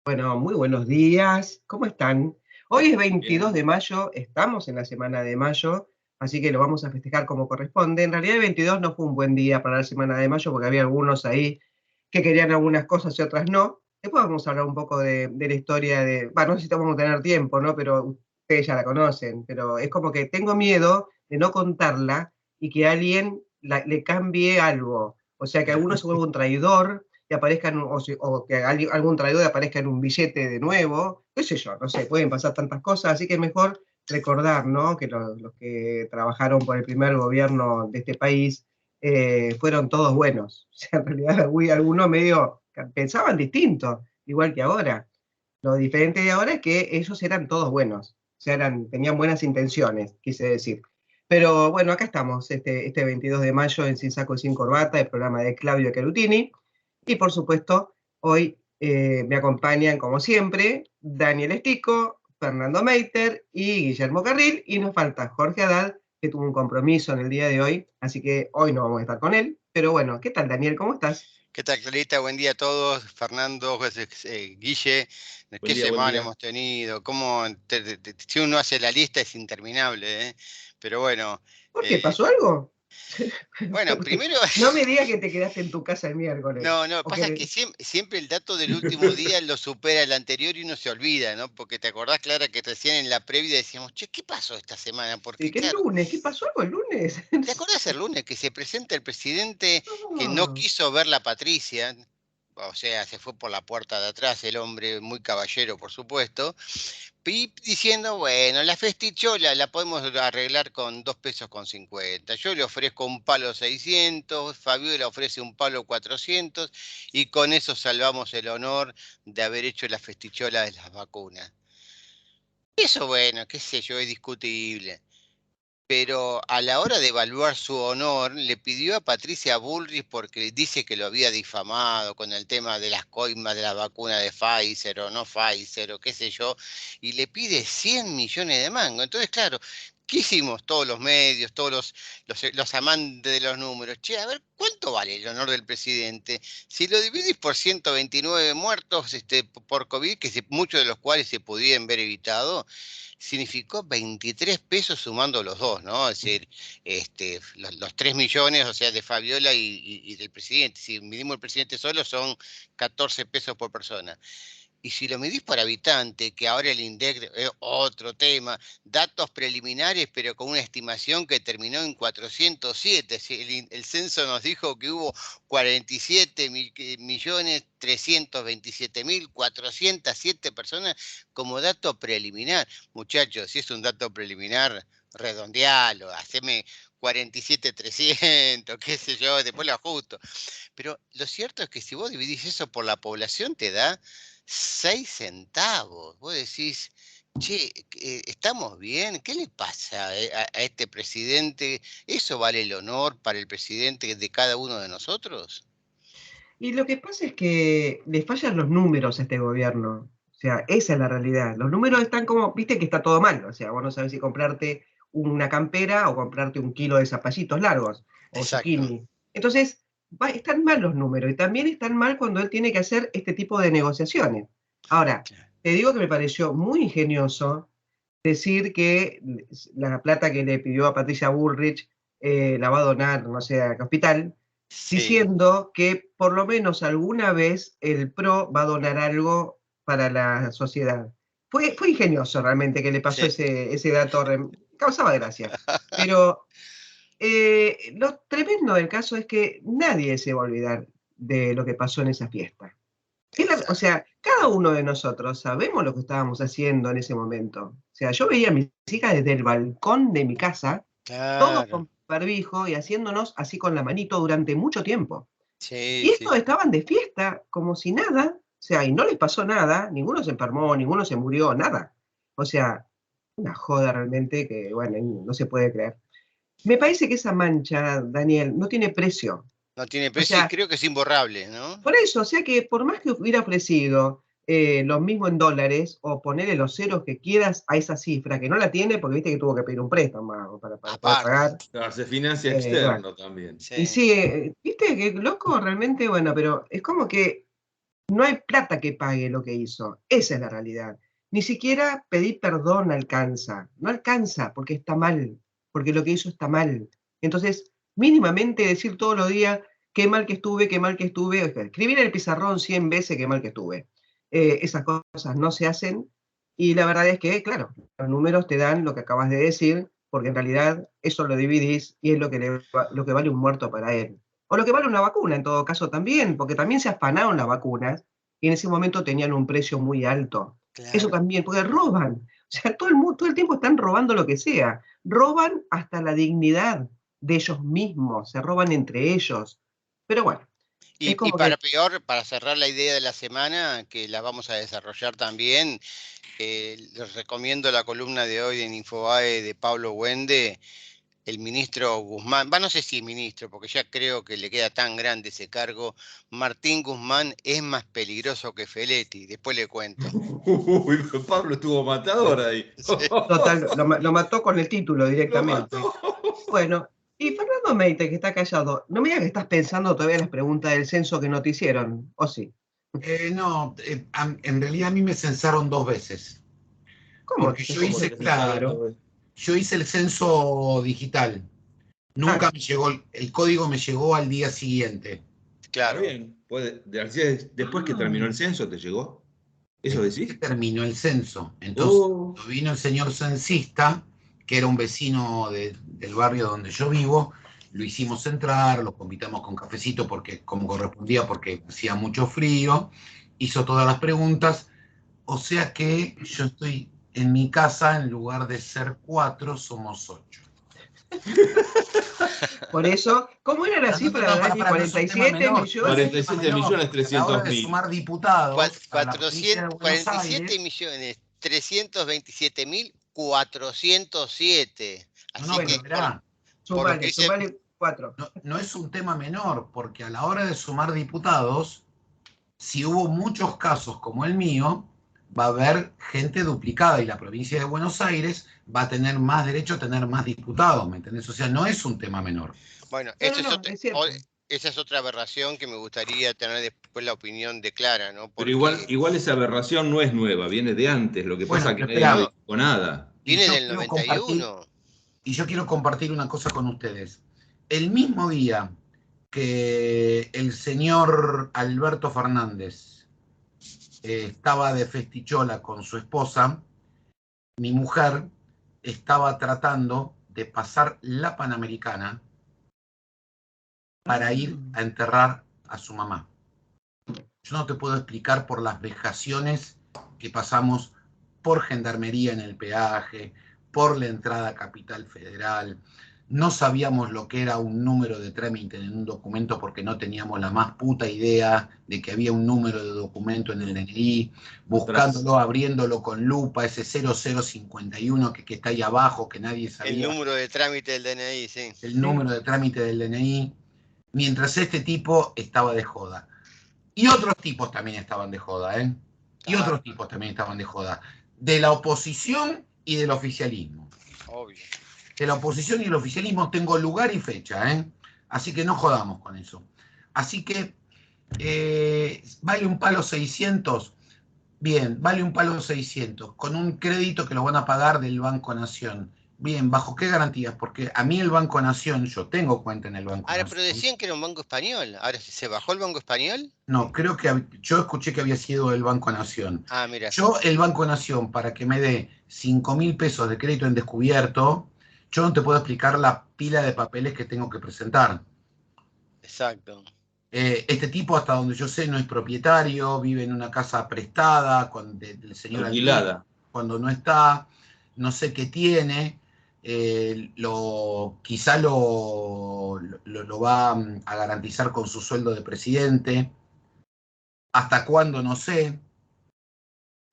Bueno, muy buenos días. ¿Cómo están? Hoy es 22 Bien, de mayo, estamos en la semana de mayo, así que lo vamos a festejar como corresponde. En realidad el 22 no fue un buen día para la semana de mayo porque había algunos ahí que querían algunas cosas y otras no. Después vamos a hablar un poco de la historia de, bueno, no sé si vamos a tener tiempo, ¿no? Pero ustedes ya la conocen, pero es como que tengo miedo de no contarla y que alguien le cambie algo. O sea, que alguno se vuelva un traidor que aparezcan, o que algún traidor aparezca en un billete de nuevo, qué sé yo, no sé, pueden pasar tantas cosas, así que es mejor recordar, ¿no? Que los que trabajaron por el primer gobierno de este país fueron todos buenos. O sea, en realidad algunos medio pensaban distinto, igual que ahora. Lo diferente de ahora es que ellos eran todos buenos, o sea, tenían buenas intenciones, quise decir. Pero bueno, acá estamos, este 22 de mayo en Sin Saco y Sin Corbata, el programa de Claudio Carutini. Y por supuesto, hoy me acompañan, como siempre, Daniel Estico, Fernando Meiter y Guillermo Carril. Y nos falta Jorge Haddad, que tuvo un compromiso en el día de hoy, así que hoy no vamos a estar con él. Pero bueno, ¿qué tal, Daniel? ¿Cómo estás? ¿qué tal, Clarita? Buen día a todos. Fernando, Guille, Buen qué día, buen semana día. hemos tenido. Si uno hace la lista es interminable, ¿eh? Pero bueno, ¿Por qué? eh, ¿Pasó algo? bueno, primero, No me digas que te quedaste en tu casa el miércoles. no, no, O pasa que, que siempre el dato del último día lo supera el anterior y uno se olvida, ¿no? Porque te acordás, Clara, que recién en la previa decíamos, che, ¿qué pasó esta semana? Porque, que el claro, lunes, ¿qué pasó algo el lunes? ¿te acordás el lunes que se presenta el presidente que no No. quiso ver la Patricia? O sea, se fue por la puerta de atrás, el hombre muy caballero, por supuesto, y diciendo, bueno, la festichola la podemos arreglar con 2 pesos con 50. Yo le ofrezco un palo 600, Fabio le ofrece un palo 400, y con eso salvamos el honor de haber hecho la festichola de las vacunas. Eso, bueno, qué sé yo, es discutible. Pero a la hora de evaluar su honor, le pidió a Patricia Bullrich porque dice que lo había difamado con el tema de las coimas de la vacuna de Pfizer o no Pfizer o qué sé yo, y le pide 100 millones de mangos. Entonces, claro, ¿qué hicimos todos los medios, todos los amantes de los números? Che, a ver, ¿cuánto vale el honor del presidente? Si lo dividís por 129 muertos por COVID, muchos de los cuales se pudieran haber evitado, significó 23 pesos sumando los dos, ¿no? Es decir, los 3 millones, o sea, de Fabiola y del presidente. Si midimos el presidente solo, son 14 pesos por persona. Y si lo medís por habitante, que ahora el INDEC es otro tema, datos preliminares, pero con una estimación que terminó en 407. Si el censo nos dijo que hubo 47.327.407 personas como dato preliminar. Muchachos, si es un dato preliminar, redondealo, haceme 47.300, qué sé yo, después lo ajusto. Pero lo cierto es que si vos dividís eso por la población, te da 6 centavos. Vos decís, che, ¿estamos bien? ¿Qué le pasa a este presidente? ¿Eso vale el honor para el presidente de cada uno de nosotros? Y lo que pasa es que le fallan los números a este gobierno. O sea, esa es la realidad. Los números están como, viste que está todo mal. O sea, vos no sabés si comprarte una campera o comprarte un kilo de zapallitos largos o Exacto. zucchini. Entonces, están mal los números y también están mal cuando él tiene que hacer este tipo de negociaciones. Ahora, te digo que me pareció muy ingenioso decir que la plata que le pidió a Patricia Bullrich la va a donar, no sé, a qué hospital, Sí, diciendo que por lo menos alguna vez el PRO va a donar algo para la sociedad. Fue ingenioso realmente que le pasó sí. ese dato, causaba gracia. Pero lo tremendo del caso es que nadie se va a olvidar de lo que pasó en esa fiesta. O Exacto. sea, cada uno de nosotros sabemos lo que estábamos haciendo en ese momento. O sea, yo veía a mis hijas desde el balcón de mi casa, todos Claro. con barbijo y haciéndonos así con la manito durante mucho tiempo. Sí, Y sí, estos sí. estaban de fiesta, como si nada, o sea, y no les pasó nada, ninguno se enfermó, ninguno se murió, nada. O sea, una joda realmente que, bueno, no se puede creer. Me parece que esa mancha, Daniel, no tiene precio. No tiene O precio y sea, creo que es imborrable, ¿no? por eso, o sea que por más que hubiera ofrecido lo mismo en dólares o ponerle los ceros que quieras a esa cifra, que no la tiene porque viste que tuvo que pedir un préstamo para poder Aparte. pagar. Claro, se financia Bueno, externo también. y Sí. sí, viste que loco realmente, bueno, pero es como que no hay plata que pague lo que hizo. Esa es la realidad. Ni siquiera pedir perdón alcanza. No alcanza porque está mal, porque lo que hizo está mal. Entonces, mínimamente decir todos los días qué mal que estuve, qué mal que estuve. O sea, escribir en el pizarrón 100 veces qué mal que estuve. Esas cosas no se hacen. Y la verdad es que, claro, los números te dan lo que acabas de decir, porque en realidad eso lo dividís y es lo que, lo que vale un muerto para él. O lo que vale una vacuna en todo caso también, porque también se afanaron las vacunas y en ese momento tenían un precio muy alto. Eso Claro. también, porque roban. O sea, todo el tiempo están robando lo que sea. Roban hasta la dignidad de ellos mismos, se roban entre ellos. Pero bueno, es Y como para que peor, para cerrar la idea de la semana, que la vamos a desarrollar también, les recomiendo la columna de hoy en Infobae de Pablo Wende, el ministro Guzmán, no sé si ministro, porque ya creo que le queda tan grande ese cargo. Martín Guzmán es más peligroso que Feletti, después le cuento. Uy, Pablo estuvo matador ahí. Sí. total, lo mató con el título Lo directamente. mató. Bueno, y Fernando Meite, que está callado, no me digas que estás pensando todavía en las preguntas del censo que no te hicieron, ¿o sí? No, en realidad a mí me censaron 2 veces. ¿Cómo Porque te yo ¿Cómo hice, te censaron dos claro? veces? yo hice el censo digital. Ah, Nunca me llegó, el código me llegó al día siguiente. Está Claro. bien. Después que terminó el censo, ¿te llegó? ¿Eso Después que decís? terminó el censo. Entonces, Oh, vino el señor censista, que era un vecino del barrio donde yo vivo, lo hicimos entrar, lo convitamos con cafecito porque, como correspondía, porque hacía mucho frío, hizo todas las preguntas, o sea que yo estoy en mi casa, en lugar de ser 4, somos 8. por eso, ¿cómo era la No, no, no, cifra, no, Dani? no es un tema 47 menor, no es un millones. tema 47 menor, millones porque a la hora 300 de mil. sumar diputados para la provincia de Buenos 47 Aires, millones 327.407. no, Así no, que pero Bueno, verá, por lo que sumale, dice, sumale 4. no, no es un tema menor, porque a la hora de sumar diputados, si hubo muchos casos como el mío, va a haber gente duplicada y la provincia de Buenos Aires va a tener más derecho a tener más diputados, ¿me entendés? O sea, no es un tema menor. bueno, No, no, no, es cierto. esa es otra aberración que me gustaría tener después la opinión de Clara, ¿no? Pero igual, Porque igual esa aberración no es nueva, viene de antes. Lo que Bueno, pasa es que pero nadie espera, no, modificó nada. y viene yo del quiero noventa y compartir, uno. y yo quiero compartir una cosa con ustedes. El mismo día que el señor Alberto Fernández estaba de festichola con su esposa, mi mujer estaba tratando de pasar la Panamericana para ir Mm. a enterrar a su mamá. Yo no te puedo explicar por las vejaciones que pasamos por gendarmería en el peaje, por la entrada a Capital Federal. No sabíamos lo que era un número de trámite en un documento porque no teníamos la más puta idea de que había un número de documento en el DNI, buscándolo, abriéndolo con lupa, ese 0051 que está ahí abajo, que nadie El sabía número de trámite del DNI, sí. el Sí. número de trámite del DNI, mientras este tipo estaba de joda. Y otros tipos también estaban de joda, ¿eh? Y Claro, otros tipos también estaban de joda. De la oposición y del oficialismo. obvio. De la oposición y el oficialismo tengo lugar y fecha, ¿eh? Así que no jodamos con eso. Así que, ¿vale un palo 600? Bien, vale un palo 600, con un crédito que lo van a pagar del Banco Nación. Bien, ¿bajo qué garantías? Porque a mí el Banco Nación, yo tengo cuenta en el Banco Ahora, pero Nación. decían que era un banco español. Ahora, ¿se bajó el banco español? No, creo que yo escuché que había sido el Banco Nación. Ah, mira, Yo, el Banco Nación, para que me dé 5.000 pesos de crédito en descubierto, yo no te puedo explicar la pila de papeles que tengo que presentar. exacto. Este tipo, hasta donde yo sé, no es propietario, vive en una casa prestada del señor Alvino, Alquilada. cuando no está, no sé qué tiene, quizá lo va a garantizar con su sueldo de presidente, hasta cuándo no sé,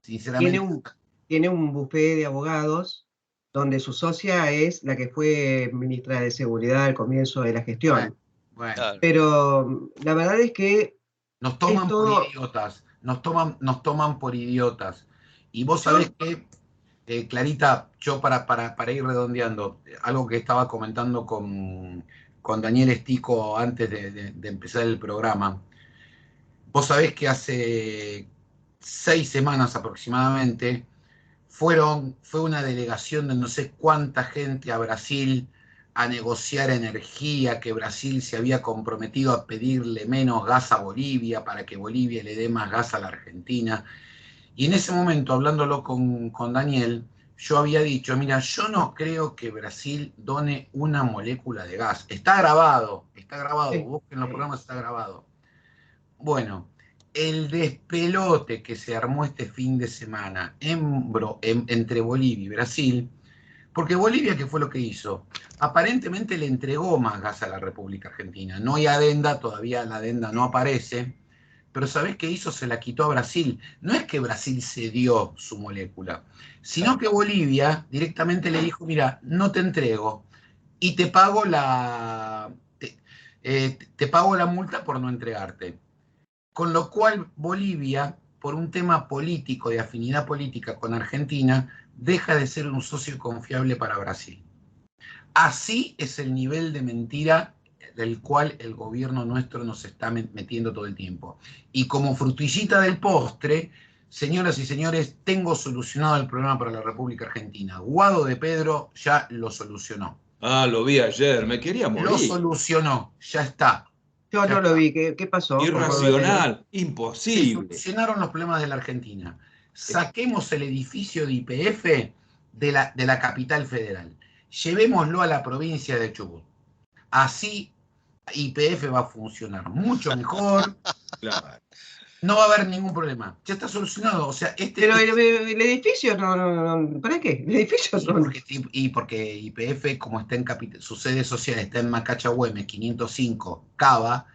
Tiene sinceramente. un, tiene un bufé de abogados donde su socia es la que fue ministra de Seguridad al comienzo de la Bueno, gestión. bueno. Claro. Pero la verdad es que Nos es toman por todo. idiotas, nos toman por idiotas. Y vos sabés Yo, que, Clarita, yo para ir redondeando, algo que estaba comentando con Daniel Estico antes de empezar el programa, Vos sabés que hace 6 semanas aproximadamente fue una delegación de no sé cuánta gente a Brasil a negociar energía, que Brasil se había comprometido a pedirle menos gas a Bolivia para que Bolivia le dé más gas a la Argentina. Y en ese momento, hablándolo con Daniel, yo había dicho, mira, yo no creo que Brasil done una molécula de gas. Está grabado, Sí. busquen los programas, está grabado. Bueno, el despelote que se armó este fin de semana entre Bolivia y Brasil, porque Bolivia, ¿qué fue lo que hizo? Aparentemente le entregó más gas a la República Argentina. No hay adenda, todavía la adenda no aparece, pero ¿sabés qué hizo? Se la quitó a Brasil. No es que Brasil cedió su molécula, sino que Bolivia directamente le dijo, mira, no te entrego y te pago te pago la multa por no entregarte. Con lo cual Bolivia, por un tema político, de afinidad política con Argentina, deja de ser un socio confiable para Brasil. Así es el nivel de mentira del cual el gobierno nuestro nos está metiendo todo el tiempo. Y como frutillita del postre, señoras y señores, tengo solucionado el problema para la República Argentina. Guado de Pedro ya lo solucionó. Ah, lo vi ayer, me quería Lo morir. solucionó, ya está. Yo Ya no lo está. vi. ¿Qué pasó con Guado de Pedro? Irracional, Se imposible. solucionaron los problemas de la Argentina. Saquemos el edificio de YPF de la capital federal. Llevémoslo a la provincia de Chubut. Así YPF va a funcionar mucho mejor. Claro. No va a haber ningún problema. Ya está solucionado. O sea, Pero el edificio ¿para qué? El edificio porque YPF, como está su sede social está en Macachahueme, 505, Cava,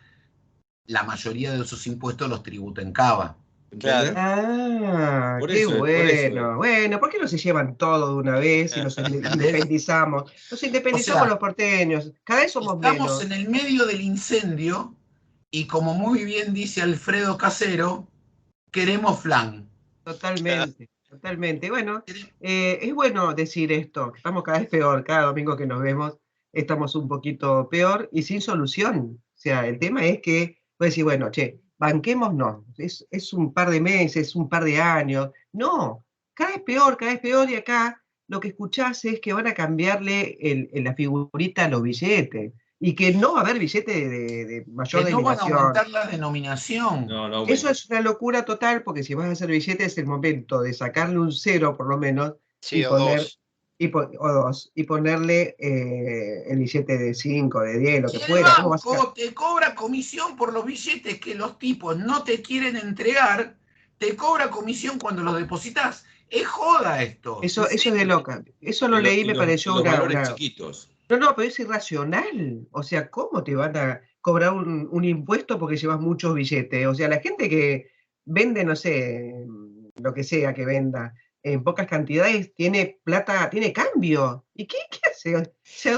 la mayoría de sus impuestos los tributa en Cava. ¿Entendés? Ah, Por qué eso es, por eso es. bueno. Bueno, ¿por qué no se llevan todo de una vez y nos independizamos? Nos independizamos los porteños. Cada vez somos Estamos menos. en el medio del incendio y como muy bien dice Alfredo Casero, queremos flan. Totalmente, totalmente. Bueno, es bueno decir esto, que estamos cada vez peor, cada domingo que nos vemos estamos un poquito peor y sin solución. O sea, el tema es que, puedes decir, bueno, che, banquémonos, es un par de meses, un par de años. No, cada vez peor y acá lo que escuchás es que van a cambiarle la figurita a los billetes y que no va a haber billete de mayor Que no van a denominación. aumentar la denominación. No, Eso es una locura total, porque si vas a hacer billetes es el momento de sacarle un cero, por lo menos, Sí, y o poner, dos. o dos, y ponerle el billete de 5, de 10, lo Y que el fuera. ¿Cómo vas a sacar? banco te cobra comisión por los billetes que los tipos no te quieren entregar, te cobra comisión cuando los depositas. Es joda esto. Eso es de loca. Eso lo leí, Y me y pareció los valores chiquitos. No, pero es irracional. O sea, ¿cómo te van a cobrar un impuesto porque llevas muchos billetes? O sea, la gente que vende, no sé, lo que sea que venda, en pocas cantidades, tiene plata, tiene cambio. ¿Y qué hace? O sea,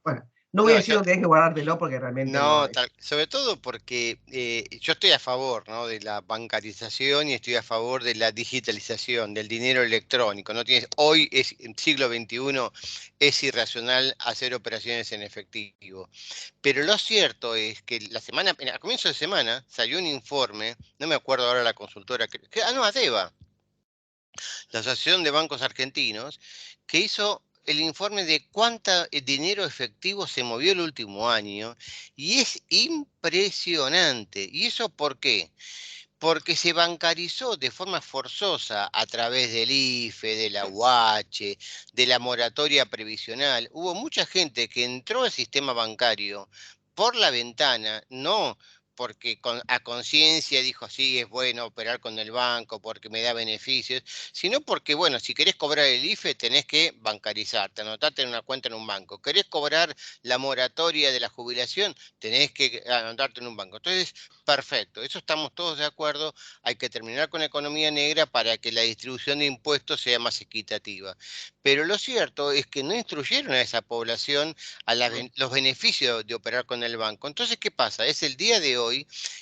bueno, no voy a No, decir dónde hay que guardártelo porque realmente no no, es. sobre todo porque yo estoy a favor, ¿no?, de la bancarización y estoy a favor de la digitalización del dinero electrónico. No tienes, hoy es en siglo XXI, es irracional hacer operaciones en efectivo. Pero lo cierto es que a comienzo de semana salió un informe, no me acuerdo ahora la consultora, no, ADEBA, la Asociación de Bancos Argentinos, que hizo el informe de cuánto dinero efectivo se movió el último año, y es impresionante. ¿Y eso por qué? Porque se bancarizó de forma forzosa a través del IFE, de la UH, de la moratoria previsional. Hubo mucha gente que entró al sistema bancario por la ventana, no porque a conciencia dijo, sí, es bueno operar con el banco porque me da beneficios, sino porque, bueno, si querés cobrar el IFE tenés que bancarizarte, anotarte en una cuenta en un banco. ¿Querés cobrar la moratoria de la jubilación? Tenés que anotarte en un banco. Entonces, perfecto, eso estamos todos de acuerdo. Hay que terminar con la economía negra para que la distribución de impuestos sea más equitativa. Pero lo cierto es que no instruyeron a esa población a los beneficios de operar con el banco. Entonces, ¿qué pasa? Es el día de hoy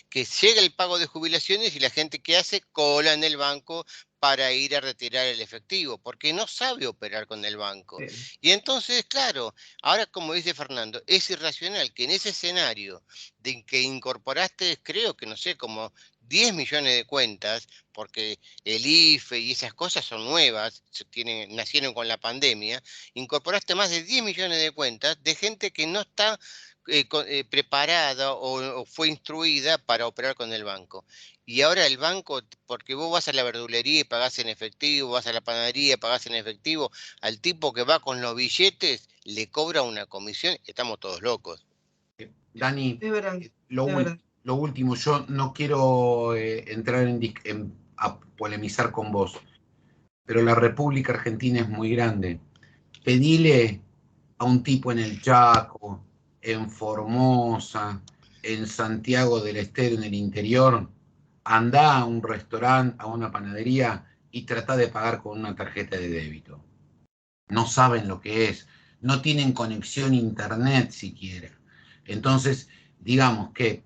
que llega el pago de jubilaciones y la gente que hace cola en el banco para ir a retirar el efectivo, porque no sabe operar con el banco. Y entonces, claro, ahora como dice Fernando, es irracional que en ese escenario de que incorporaste, creo que no sé, como 10 millones de cuentas, porque el IFE y esas cosas son nuevas, nacieron con la pandemia, incorporaste más de 10 millones de cuentas de gente que no está preparada o fue instruida para operar con el banco. Y ahora el banco, porque vos vas a la verdulería y pagás en efectivo, vas a la panadería y pagás en efectivo, al tipo que va con los billetes le cobra una comisión, estamos todos locos. Dani, Es verdad, lo, es verdad. lo último, yo no quiero entrar a polemizar con vos, pero la República Argentina es muy grande. Pedile a un tipo en el Chaco, en Formosa, en Santiago del Estero, en el interior, anda a un restaurante, a una panadería y trata de pagar con una tarjeta de débito. No saben lo que es, no tienen conexión a internet siquiera. Entonces, digamos que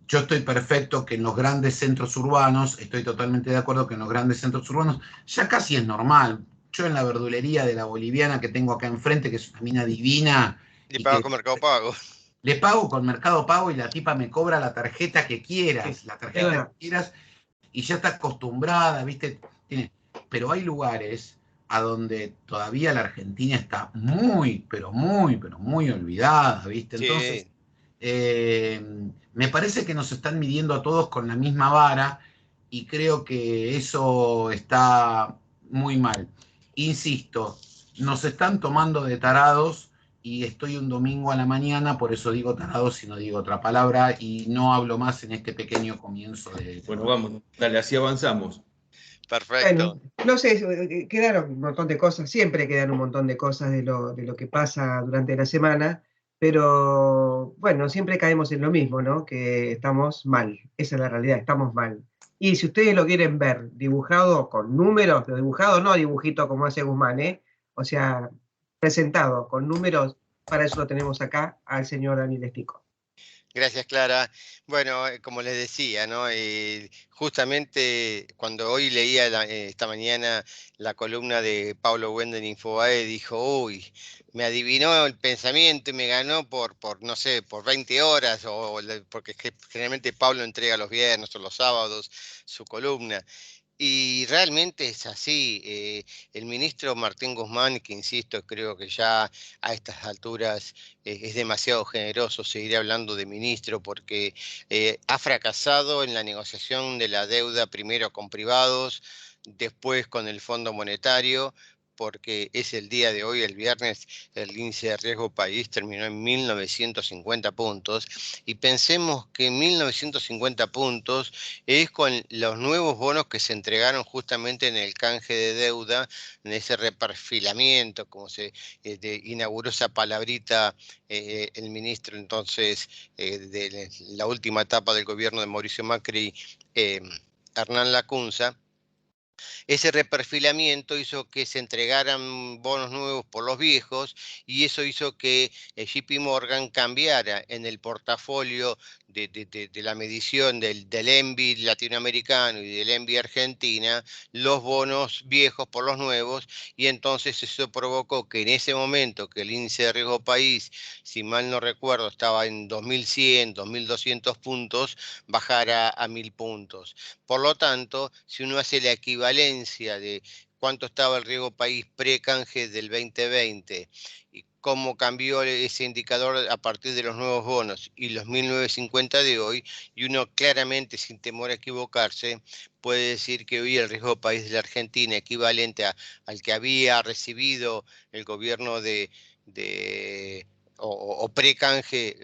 yo estoy perfecto que en los grandes centros urbanos, estoy totalmente de acuerdo que en los grandes centros urbanos ya casi es normal. Yo en la verdulería de la boliviana que tengo acá enfrente, que es una mina divina, Y y paga que con Mercado Pago. le pago con Mercado Pago y la tipa me cobra la tarjeta que quieras, Sí, la es tarjeta verdad. que quieras, y ya está acostumbrada, ¿viste? Pero hay lugares a donde todavía la Argentina está muy, pero muy, pero muy olvidada, ¿viste? Entonces, Sí. me parece que nos están midiendo a todos con la misma vara y creo que eso está muy mal. Insisto, nos están tomando de tarados y estoy un domingo a la mañana, por eso digo tarados y no digo otra palabra y no hablo más en este pequeño comienzo de... Bueno, vamos, dale, así avanzamos. Perfecto. Bueno, no sé, quedaron un montón de cosas, siempre quedan un montón de cosas de lo que pasa durante la semana, pero bueno, siempre caemos en lo mismo, ¿no? Que estamos mal, esa es la realidad, estamos mal. Y si ustedes lo quieren ver dibujado con números, pero dibujado no dibujito como hace Guzmán, ¿eh? O sea, presentado con números, para eso lo tenemos acá al señor Daniel Estico. Gracias, Clara. Bueno, como les decía, ¿no? Justamente cuando hoy leía esta mañana la columna de Pablo Wende en Infobae, dijo, uy, me adivinó el pensamiento y me ganó por no sé, por 20 horas, porque generalmente Pablo entrega los viernes o los sábados su columna. Y realmente es así. El ministro Martín Guzmán, que insisto, creo que ya a estas alturas es demasiado generoso seguir hablando de ministro porque ha fracasado en la negociación de la deuda primero con privados, después con el Fondo Monetario, porque es el día de hoy, el viernes, el índice de riesgo país terminó en 1950 puntos y pensemos que 1950 puntos es con los nuevos bonos que se entregaron justamente en el canje de deuda, en ese reperfilamiento, como se inauguró esa palabrita el ministro entonces de la última etapa del gobierno de Mauricio Macri, Hernán Lacunza. Ese reperfilamiento hizo que se entregaran bonos nuevos por los viejos y eso hizo que JP Morgan cambiara en el portafolio de la medición del ENVI latinoamericano y del ENVI argentina los bonos viejos por los nuevos y entonces eso provocó que en ese momento que el índice de riesgo país, si mal no recuerdo, estaba en 2100, 2200 puntos, bajara a 1000 puntos. Por lo tanto, si uno hace la equivalencia de cuánto estaba el riesgo país pre-canje del 2020 y cómo cambió ese indicador a partir de los nuevos bonos y los 1950 de hoy, y uno claramente, sin temor a equivocarse, puede decir que hoy el riesgo país de la Argentina, equivalente al que había recibido el gobierno o pre-canje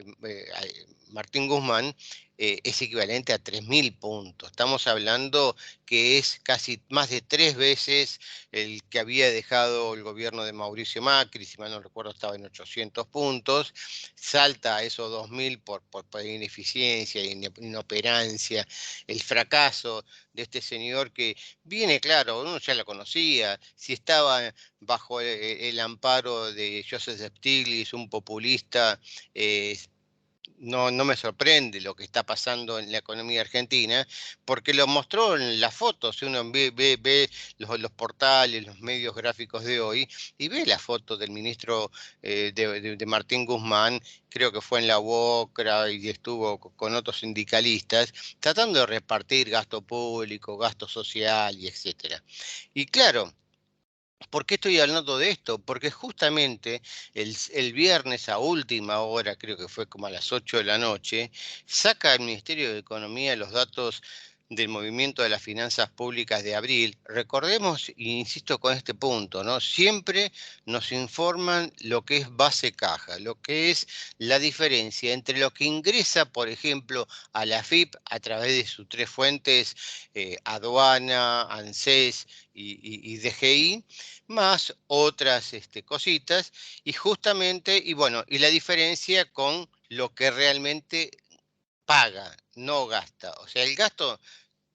Martín Guzmán, es equivalente a 3.000 puntos. Estamos hablando que es casi más de 3 veces el que había dejado el gobierno de Mauricio Macri, si mal no recuerdo estaba en 800 puntos, salta a esos 2.000 por ineficiencia, inoperancia, el fracaso de este señor que viene, claro, uno ya lo conocía, si estaba bajo el amparo de Joseph Stiglitz, un populista no me sorprende lo que está pasando en la economía argentina, porque lo mostró en las fotos. Si uno ve los portales, los medios gráficos de hoy, y ve la foto del ministro de Martín Guzmán, creo que fue en la UOCRA y estuvo con otros sindicalistas, tratando de repartir gasto público, gasto social y etcétera. Y claro, ¿por qué estoy hablando de esto? Porque justamente el viernes a última hora, creo que fue como a las 8 de la noche, saca el Ministerio de Economía los datos del movimiento de las finanzas públicas de abril. Recordemos, e insisto con este punto, ¿no? Siempre nos informan lo que es base caja, lo que es la diferencia entre lo que ingresa, por ejemplo, a la AFIP a través de sus tres fuentes, aduana, ANSES y DGI, más otras cositas, y justamente, y bueno, y la diferencia con lo que realmente paga, no gasta. O sea, el gasto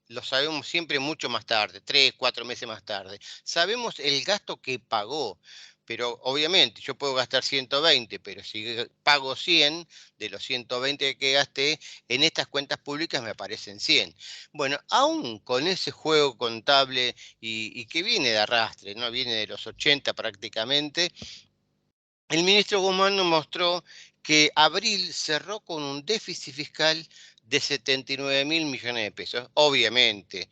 lo sabemos siempre mucho más tarde, 3, 4 meses más tarde. Sabemos el gasto que pagó, pero obviamente yo puedo gastar 120, pero si pago 100, de los 120 que gasté, en estas cuentas públicas me aparecen 100. Bueno, aún con ese juego contable y que viene de arrastre, ¿no? Viene de los 80 prácticamente, el ministro Guzmán nos mostró que abril cerró con un déficit fiscal de 79.000 millones de pesos. Obviamente,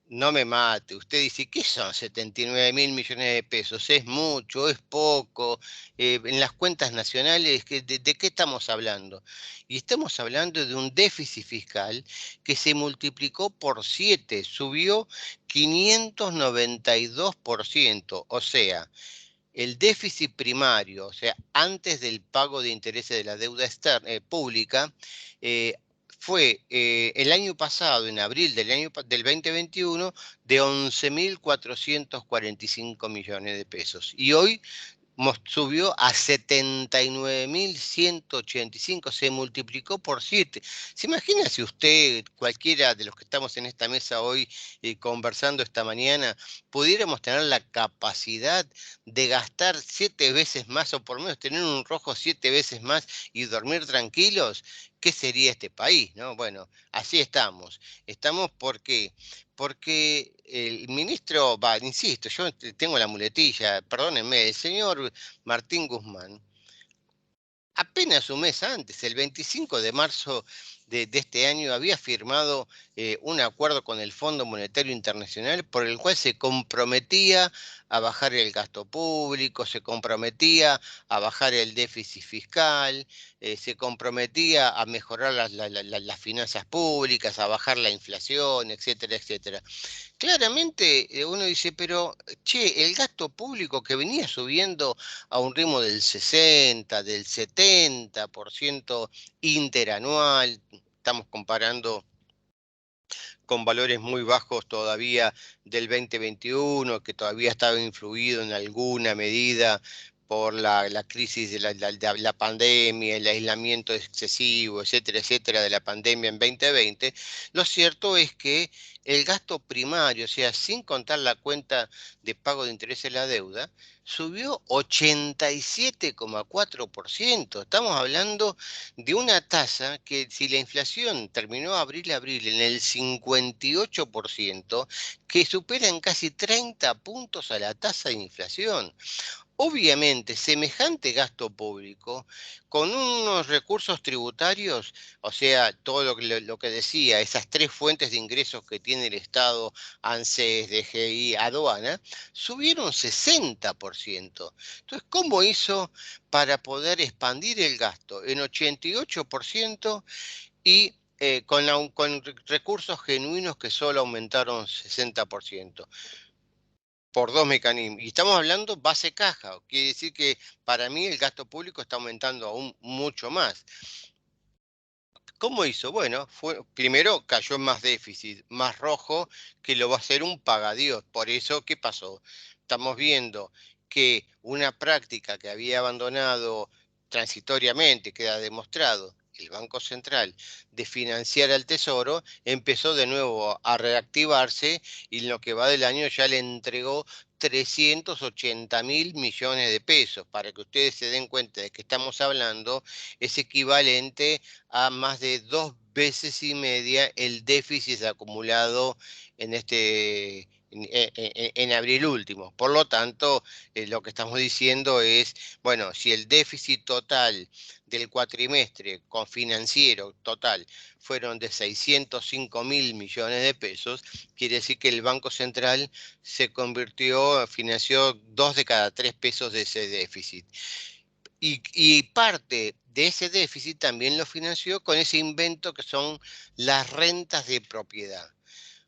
no me mate. Usted dice, ¿qué son 79.000 millones de pesos? ¿Es mucho? ¿Es poco? En las cuentas nacionales, ¿de qué estamos hablando? Y estamos hablando de un déficit fiscal que se multiplicó por 7, subió 592%. O sea, el déficit primario, o sea, antes del pago de intereses de la deuda pública, eh, fue el año pasado, en abril del 2021, de 11.445 millones de pesos. Y hoy subió a 79.185, se multiplicó por 7. ¿Se imagina si usted, cualquiera de los que estamos en esta mesa hoy conversando esta mañana, pudiéramos tener la capacidad de gastar 7 veces más, o por lo menos tener un rojo 7 veces más y dormir tranquilos? ¿Qué sería este país, no? Bueno, así estamos. Estamos porque el ministro, insisto, yo tengo la muletilla, perdónenme, el señor Martín Guzmán, apenas un mes antes, el 25 de marzo de este año, había firmado un acuerdo con el Fondo Monetario Internacional por el cual se comprometía a bajar el gasto público, se comprometía a bajar el déficit fiscal, se comprometía a mejorar las finanzas públicas, a bajar la inflación, etcétera, etcétera. Claramente uno dice, pero che, el gasto público que venía subiendo a un ritmo del 60, del 70% interanual, estamos comparando con valores muy bajos todavía del 2021, que todavía estaba influido en alguna medida por la crisis de la pandemia, el aislamiento excesivo, etcétera, etcétera, de la pandemia en 2020, lo cierto es que el gasto primario, o sea, sin contar la cuenta de pago de interés en la deuda, subió 87,4%. Estamos hablando de una tasa que, si la inflación terminó abril-abril en el 58%, que supera en casi 30 puntos a la tasa de inflación. Obviamente, semejante gasto público, con unos recursos tributarios, o sea, todo lo que decía, esas tres fuentes de ingresos que tiene el Estado, ANSES, DGI, aduana, subieron 60%. Entonces, ¿cómo hizo para poder expandir el gasto en 88% y con recursos genuinos que solo aumentaron 60%? Por dos mecanismos. Y estamos hablando base caja. Quiere decir que para mí el gasto público está aumentando aún mucho más. ¿Cómo hizo? Bueno, primero cayó en más déficit, más rojo, que lo va a hacer un pagadiós. Por eso, ¿qué pasó? Estamos viendo que una práctica que había abandonado transitoriamente, queda demostrado, el Banco Central, de financiar al Tesoro, empezó de nuevo a reactivarse y en lo que va del año ya le entregó 380.000 millones de pesos. Para que ustedes se den cuenta de que estamos hablando, es equivalente a más de 2,5 veces el déficit acumulado en en abril último. Por lo tanto, lo que estamos diciendo es, bueno, si el déficit total del cuatrimestre con financiero total fueron de 605.000 millones de pesos, quiere decir que el Banco Central financió 2 de cada 3 pesos de ese déficit. Y parte de ese déficit también lo financió con ese invento que son las rentas de propiedad.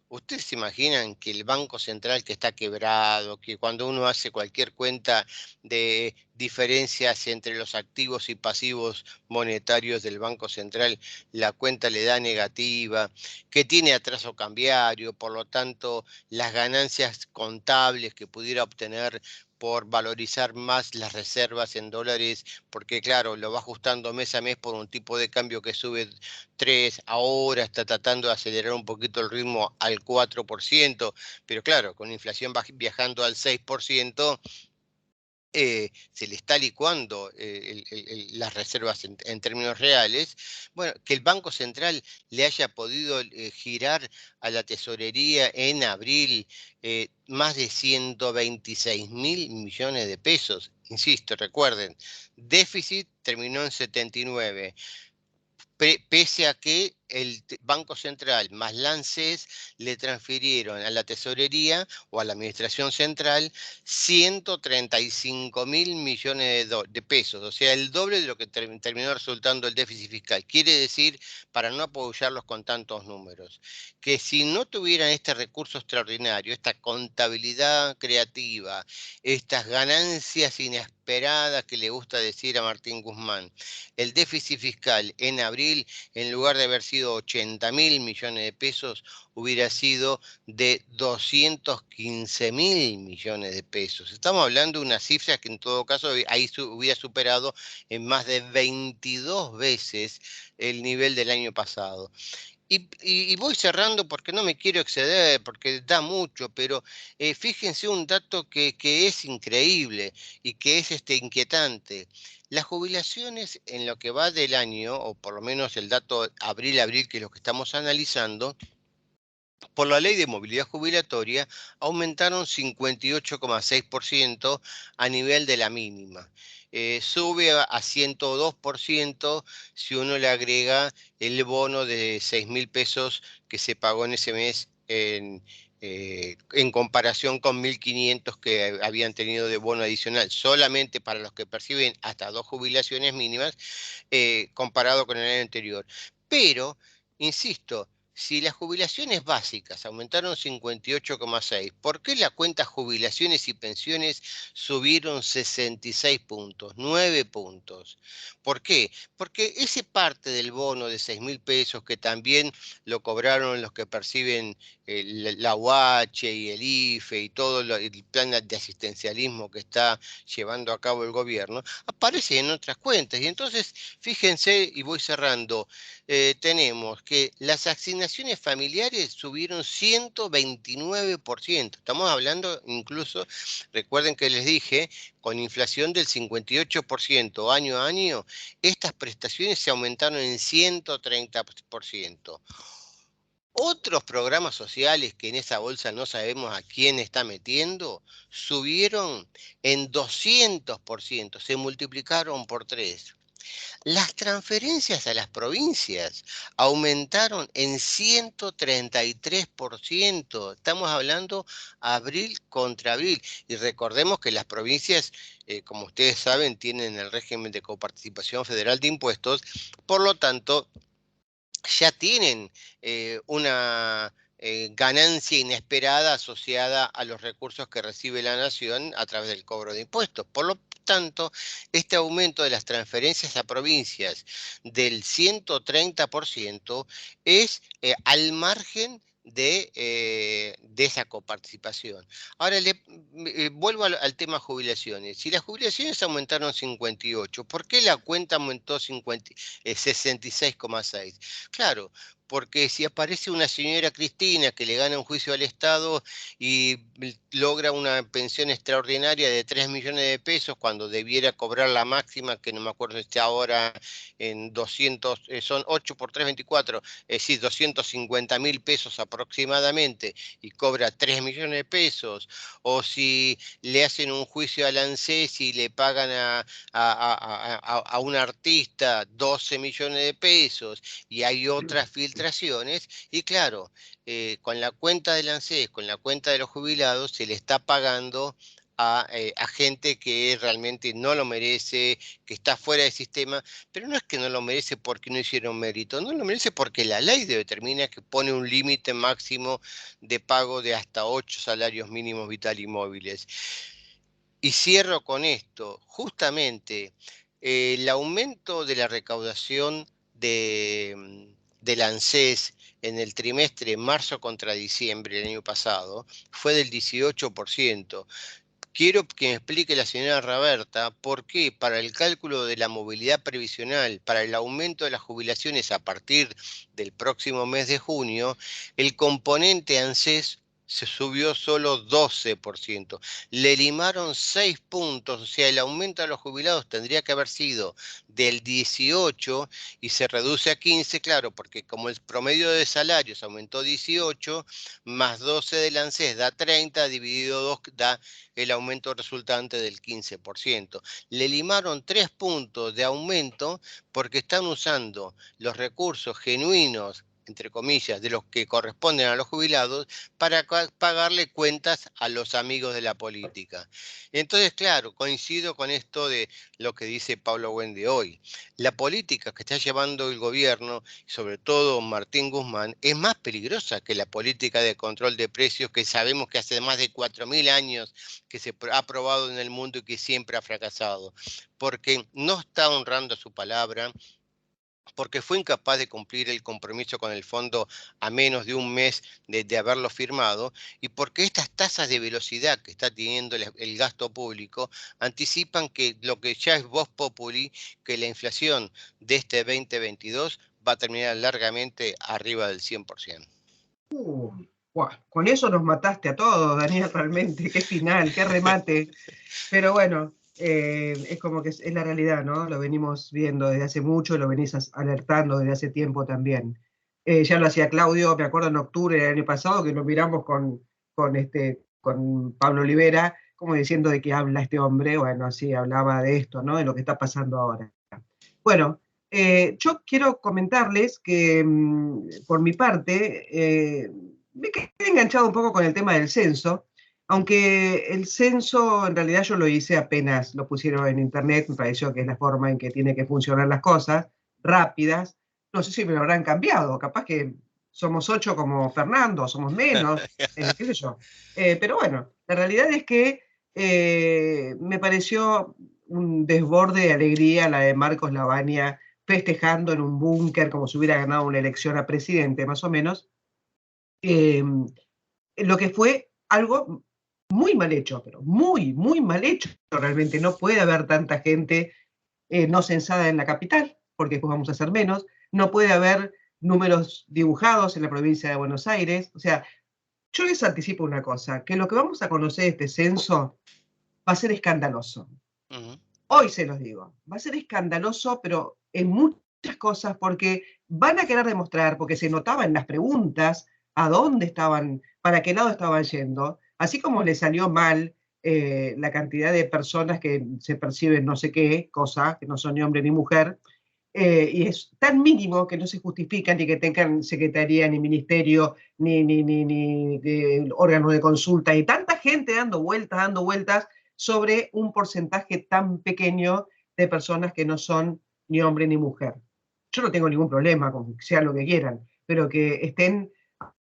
¿Ustedes se imaginan que el Banco Central, que está quebrado, que cuando uno hace cualquier cuenta de diferencias entre los activos y pasivos monetarios del Banco Central, la cuenta le da negativa, que tiene atraso cambiario, por lo tanto, las ganancias contables que pudiera obtener por valorizar más las reservas en dólares, porque claro, lo va ajustando mes a mes por un tipo de cambio que sube 3, ahora está tratando de acelerar un poquito el ritmo al 4%, pero claro, con inflación viajando al 6%, se le está licuando las reservas en términos reales. Bueno, que el Banco Central le haya podido girar a la tesorería en abril más de 126.000 millones de pesos. Insisto, recuerden, déficit terminó en 79. Pese a que el Banco Central más la ANSES le transfirieron a la tesorería o a la administración central 135.000 millones de pesos, o sea, el doble de lo que terminó resultando el déficit fiscal. Quiere decir, para no apoyarlos con tantos números, que si no tuvieran este recurso extraordinario, esta contabilidad creativa, estas ganancias inesperadas que le gusta decir a Martín Guzmán, el déficit fiscal en abril, en lugar de haber sido 80.000 millones de pesos, hubiera sido de 215.000 millones de pesos. Estamos hablando de una cifra que en todo caso ahí hubiera superado en más de 22 veces el nivel del año pasado. Y voy cerrando porque no me quiero exceder, porque da mucho, pero fíjense un dato que es increíble y que es inquietante. Las jubilaciones en lo que va del año, o por lo menos el dato abril-abril, que es lo que estamos analizando, por la ley de movilidad jubilatoria, aumentaron 58,6% a nivel de la mínima. Sube a 102% si uno le agrega el bono de 6.000 pesos que se pagó en ese mes en comparación con 1.500 que habían tenido de bono adicional, solamente para los que perciben hasta 2 jubilaciones mínimas, comparado con el año anterior. Pero, insisto, si las jubilaciones básicas aumentaron 58,6, ¿por qué las cuentas jubilaciones y pensiones subieron 66 puntos, 9 puntos? ¿Por qué? Porque ese parte del bono de 6.000 pesos que también lo cobraron los que perciben la UH y el IFE y todo el plan de asistencialismo que está llevando a cabo el gobierno, aparece en otras cuentas. Y entonces, fíjense, y voy cerrando, tenemos que las asignaciones familiares subieron 129%. Estamos hablando incluso, recuerden que les dije, con inflación del 58% año a año, estas prestaciones se aumentaron en 130%. Otros programas sociales que en esa bolsa no sabemos a quién está metiendo, subieron en 200%, se multiplicaron por 3. Las transferencias a las provincias aumentaron en 133%. Estamos hablando abril contra abril. Y recordemos que las provincias, como ustedes saben, tienen el régimen de coparticipación federal de impuestos. Por lo tanto, ya tienen una ganancia inesperada asociada a los recursos que recibe la nación a través del cobro de impuestos. Por lo tanto, este aumento de las transferencias a provincias del 130% es al margen de esa coparticipación. Ahora vuelvo al tema jubilaciones. Si las jubilaciones aumentaron 58, ¿por qué la cuenta aumentó 66,6? Claro, porque si aparece una señora Cristina que le gana un juicio al Estado y logra una pensión extraordinaria de 3 millones de pesos cuando debiera cobrar la máxima, que no me acuerdo si está ahora en 200, son 8 por 3, 24, es decir, 250.000 pesos aproximadamente, y cobra 3 millones de pesos, o si le hacen un juicio al ANSES y le pagan a un artista 12 millones de pesos, y hay otras filtraciones, y claro, con la cuenta del ANSES, con la cuenta de los jubilados, se le está pagando a gente que realmente no lo merece, que está fuera del sistema, pero no es que no lo merece porque no hicieron mérito, no lo merece porque la ley determina que pone un límite máximo de pago de hasta 8 salarios mínimos vital y móviles. Y cierro con esto, justamente el aumento de la recaudación del ANSES en el trimestre marzo contra diciembre del año pasado fue del 18%. Quiero que me explique la señora Raberta por qué para el cálculo de la movilidad previsional, para el aumento de las jubilaciones a partir del próximo mes de junio, el componente ANSES se subió solo 12%. Le limaron 6 puntos, o sea, el aumento a los jubilados tendría que haber sido del 18 y se reduce a 15, claro, porque como el promedio de salarios aumentó 18, más 12 del ANSES da 30, dividido 2 da el aumento resultante del 15%. Le limaron 3 puntos de aumento porque están usando los recursos genuinos, entre comillas, de los que corresponden a los jubilados para pagarle cuentas a los amigos de la política. Entonces, claro, coincido con esto de lo que dice Pablo Wende hoy. La política que está llevando el gobierno, sobre todo Martín Guzmán, es más peligrosa que la política de control de precios que sabemos que hace más de 4.000 años que se ha probado en el mundo y que siempre ha fracasado, porque no está honrando su palabra, porque fue incapaz de cumplir el compromiso con el fondo a menos de un mes de haberlo firmado, y porque estas tasas de velocidad que está teniendo el gasto público anticipan que lo que ya es vox populi, que la inflación de este 2022 va a terminar largamente arriba del 100%. Con eso nos mataste a todos, Daniel, realmente. Qué final, qué remate. Pero bueno, es como que es la realidad, ¿no? Lo venimos viendo desde hace mucho, lo venís alertando desde hace tiempo también. Ya lo hacía Claudio, me acuerdo en octubre del año pasado, que nos miramos con Pablo Olivera, como diciendo de qué habla este hombre. Bueno, sí, hablaba de esto, ¿no? De lo que está pasando ahora. Bueno, yo quiero comentarles que, por mi parte, me quedé enganchado un poco con el tema del censo, aunque el censo en realidad yo lo hice apenas lo pusieron en internet, me pareció que es la forma en que tiene que funcionar las cosas, rápidas. No sé si me lo habrán cambiado, capaz que somos 8 como Fernando, somos menos, qué sé yo. Pero bueno, la realidad es que me pareció un desborde de alegría la de Marcos Lavagna festejando en un búnker como si hubiera ganado una elección a presidente, más o menos, lo que fue algo muy mal hecho, pero muy, muy mal hecho. Realmente no puede haber tanta gente no censada en la capital, porque después vamos a ser menos, no puede haber números dibujados en la provincia de Buenos Aires. O sea, yo les anticipo una cosa, que lo que vamos a conocer de este censo va a ser escandaloso. Hoy se los digo, va a ser escandaloso, pero en muchas cosas, porque van a querer demostrar, porque se notaba en las preguntas a dónde estaban, para qué lado estaban yendo, así como le salió mal la cantidad de personas que se perciben no sé qué cosa, que no son ni hombre ni mujer, y es tan mínimo que no se justifican ni que tengan secretaría, ni ministerio, ni órganos de consulta, y tanta gente dando vueltas sobre un porcentaje tan pequeño de personas que no son ni hombre ni mujer. Yo no tengo ningún problema con que sea lo que quieran, pero que estén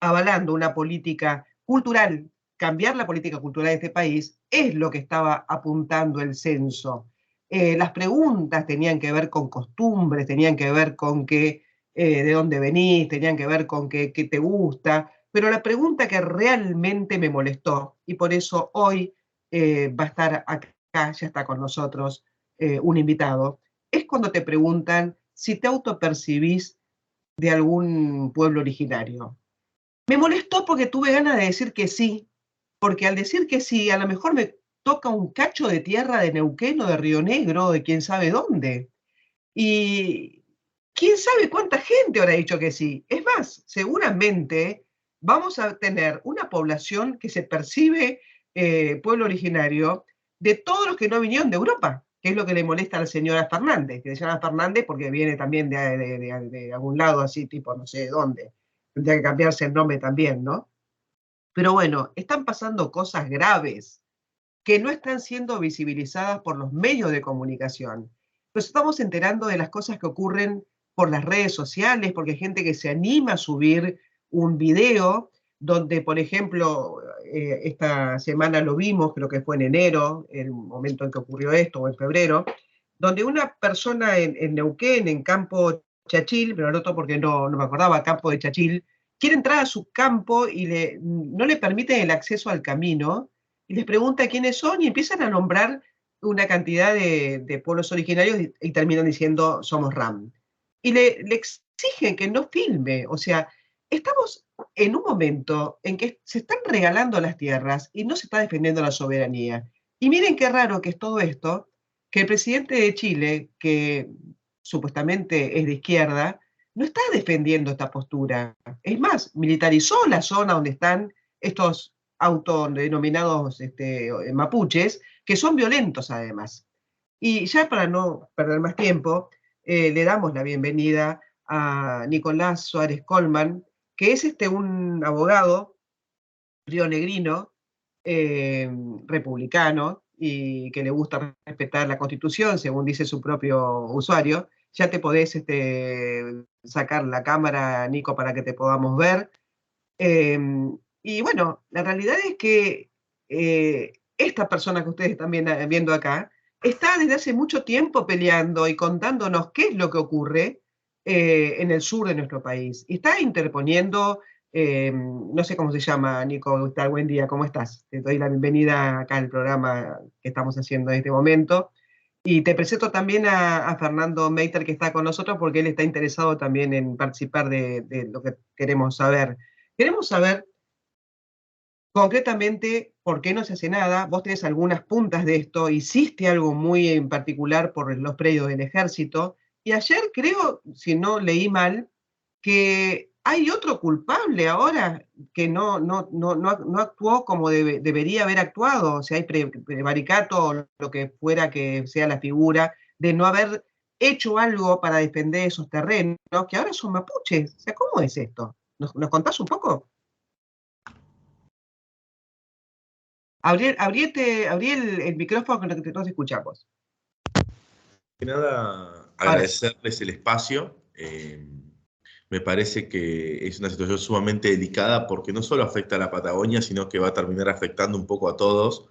avalando una política cultural, cambiar la política cultural de este país, es lo que estaba apuntando el censo. Las preguntas tenían que ver con costumbres, tenían que ver con de dónde venís, tenían que ver con qué te gusta, Pero la pregunta que realmente me molestó, y por eso hoy va a estar acá, ya está con nosotros un invitado, es cuando te preguntan si te autopercibís de algún pueblo originario. Me molestó porque tuve ganas de decir que sí, porque al decir que sí, a lo mejor me toca un cacho de tierra de Neuquén o de Río Negro, o de quién sabe dónde. Y quién sabe cuánta gente habrá dicho que sí. Es más, seguramente vamos a tener una población que se percibe pueblo originario de todos los que no vinieron de Europa, que es lo que le molesta a la señora Fernández, que se llama Fernández porque viene también de algún lado así, tipo no sé de dónde. Tendría que cambiarse el nombre también, ¿no? Pero bueno, están pasando cosas graves que no están siendo visibilizadas por los medios de comunicación. Nos estamos enterando de las cosas que ocurren por las redes sociales, porque hay gente que se anima a subir un video donde, por ejemplo, esta semana lo vimos, creo que fue en enero, el momento en que ocurrió esto, o en febrero, donde una persona en Neuquén, en Campo Chachil, pero noto porque no me acordaba, Campo de Chachil, quiere entrar a su campo y no le permiten el acceso al camino, y les pregunta quiénes son y empiezan a nombrar una cantidad de pueblos originarios y terminan diciendo somos RAM. Y le exigen que no filme, o sea, estamos en un momento en que se están regalando las tierras y no se está defendiendo la soberanía. Y miren qué raro que es todo esto, que el presidente de Chile, que supuestamente es de izquierda, no está defendiendo esta postura. Es más, militarizó la zona donde están estos autodenominados mapuches, que son violentos además. Y ya para no perder más tiempo, le damos la bienvenida a Nicolás Suárez Colman, que es un abogado rionegrino, republicano, y que le gusta respetar la Constitución, según dice su propio usuario. Ya te podés sacar la cámara, Nico, para que te podamos ver. Y bueno, la realidad es que esta persona que ustedes están viendo acá está desde hace mucho tiempo peleando y contándonos qué es lo que ocurre en el sur de nuestro país. Y está interponiendo, no sé cómo se llama, Nico, buen día, ¿cómo estás? Te doy la bienvenida acá al programa que estamos haciendo en este momento. Y te presento también a Fernando Meiter, que está con nosotros, porque él está interesado también en participar de lo que queremos saber. Queremos saber concretamente por qué no se hace nada. Vos tenés algunas puntas de esto, hiciste algo muy en particular por los predios del ejército, y ayer creo, si no leí mal, que hay otro culpable ahora que no actuó como debería haber actuado, o sea, hay prevaricato o lo que fuera que sea la figura, de no haber hecho algo para defender esos terrenos, que ahora son mapuches. O sea, ¿cómo es esto? ¿Nos contás un poco? Abrí el micrófono con el que todos escuchamos. De nada, agradecerles el espacio. Me parece que es una situación sumamente delicada porque no solo afecta a la Patagonia, sino que va a terminar afectando un poco a todos.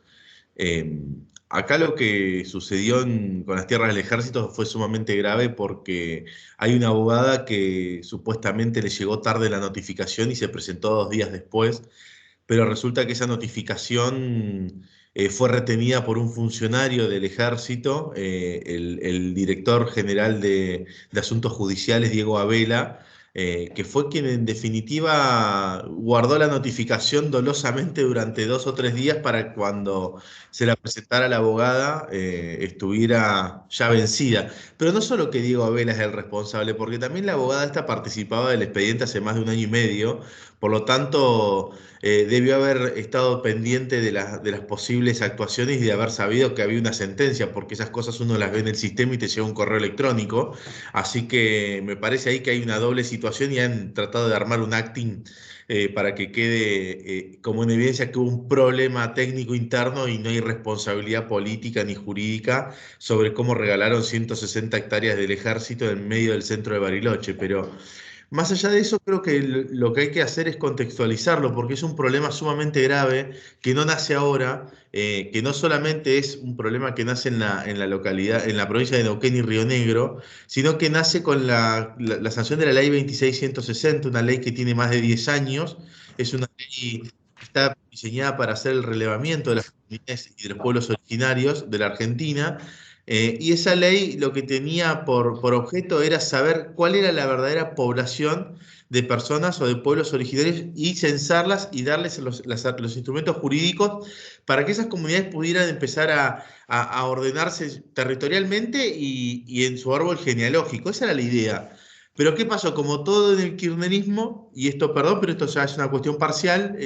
Acá lo que sucedió con las tierras del ejército fue sumamente grave porque hay una abogada que supuestamente le llegó tarde la notificación y se presentó 2 días después, pero resulta que esa notificación fue retenida por un funcionario del ejército, el director general de Asuntos Judiciales, Diego Abela, que fue quien en definitiva guardó la notificación dolosamente durante 2 o 3 días para cuando se la presentara a la abogada estuviera ya vencida. Pero no solo que Diego Abela es el responsable, porque también la abogada esta participaba del expediente hace más de 1 año y medio, por lo tanto debió haber estado pendiente de las posibles actuaciones y de haber sabido que había una sentencia, porque esas cosas uno las ve en el sistema y te llega un correo electrónico. Así que me parece ahí que hay una doble situación y han tratado de armar un acting para que quede como en evidencia que hubo un problema técnico interno y no hay responsabilidad política ni jurídica sobre cómo regalaron 160 hectáreas del ejército en medio del centro de Bariloche. Pero más allá de eso, creo que lo que hay que hacer es contextualizarlo, porque es un problema sumamente grave que no nace ahora, que no solamente es un problema que nace en la localidad, en la provincia de Neuquén y Río Negro, sino que nace con la sanción de la ley 26.160, una ley que tiene más de 10 años es una ley que está diseñada para hacer el relevamiento de las comunidades y de los pueblos originarios de la Argentina. Y esa ley lo que tenía por objeto era saber cuál era la verdadera población de personas o de pueblos originarios y censarlas y darles los instrumentos jurídicos para que esas comunidades pudieran empezar a ordenarse territorialmente y en su árbol genealógico. Esa era la idea. Pero ¿qué pasó? Como todo en el kirchnerismo, y esto, perdón, pero esto ya es una cuestión parcial,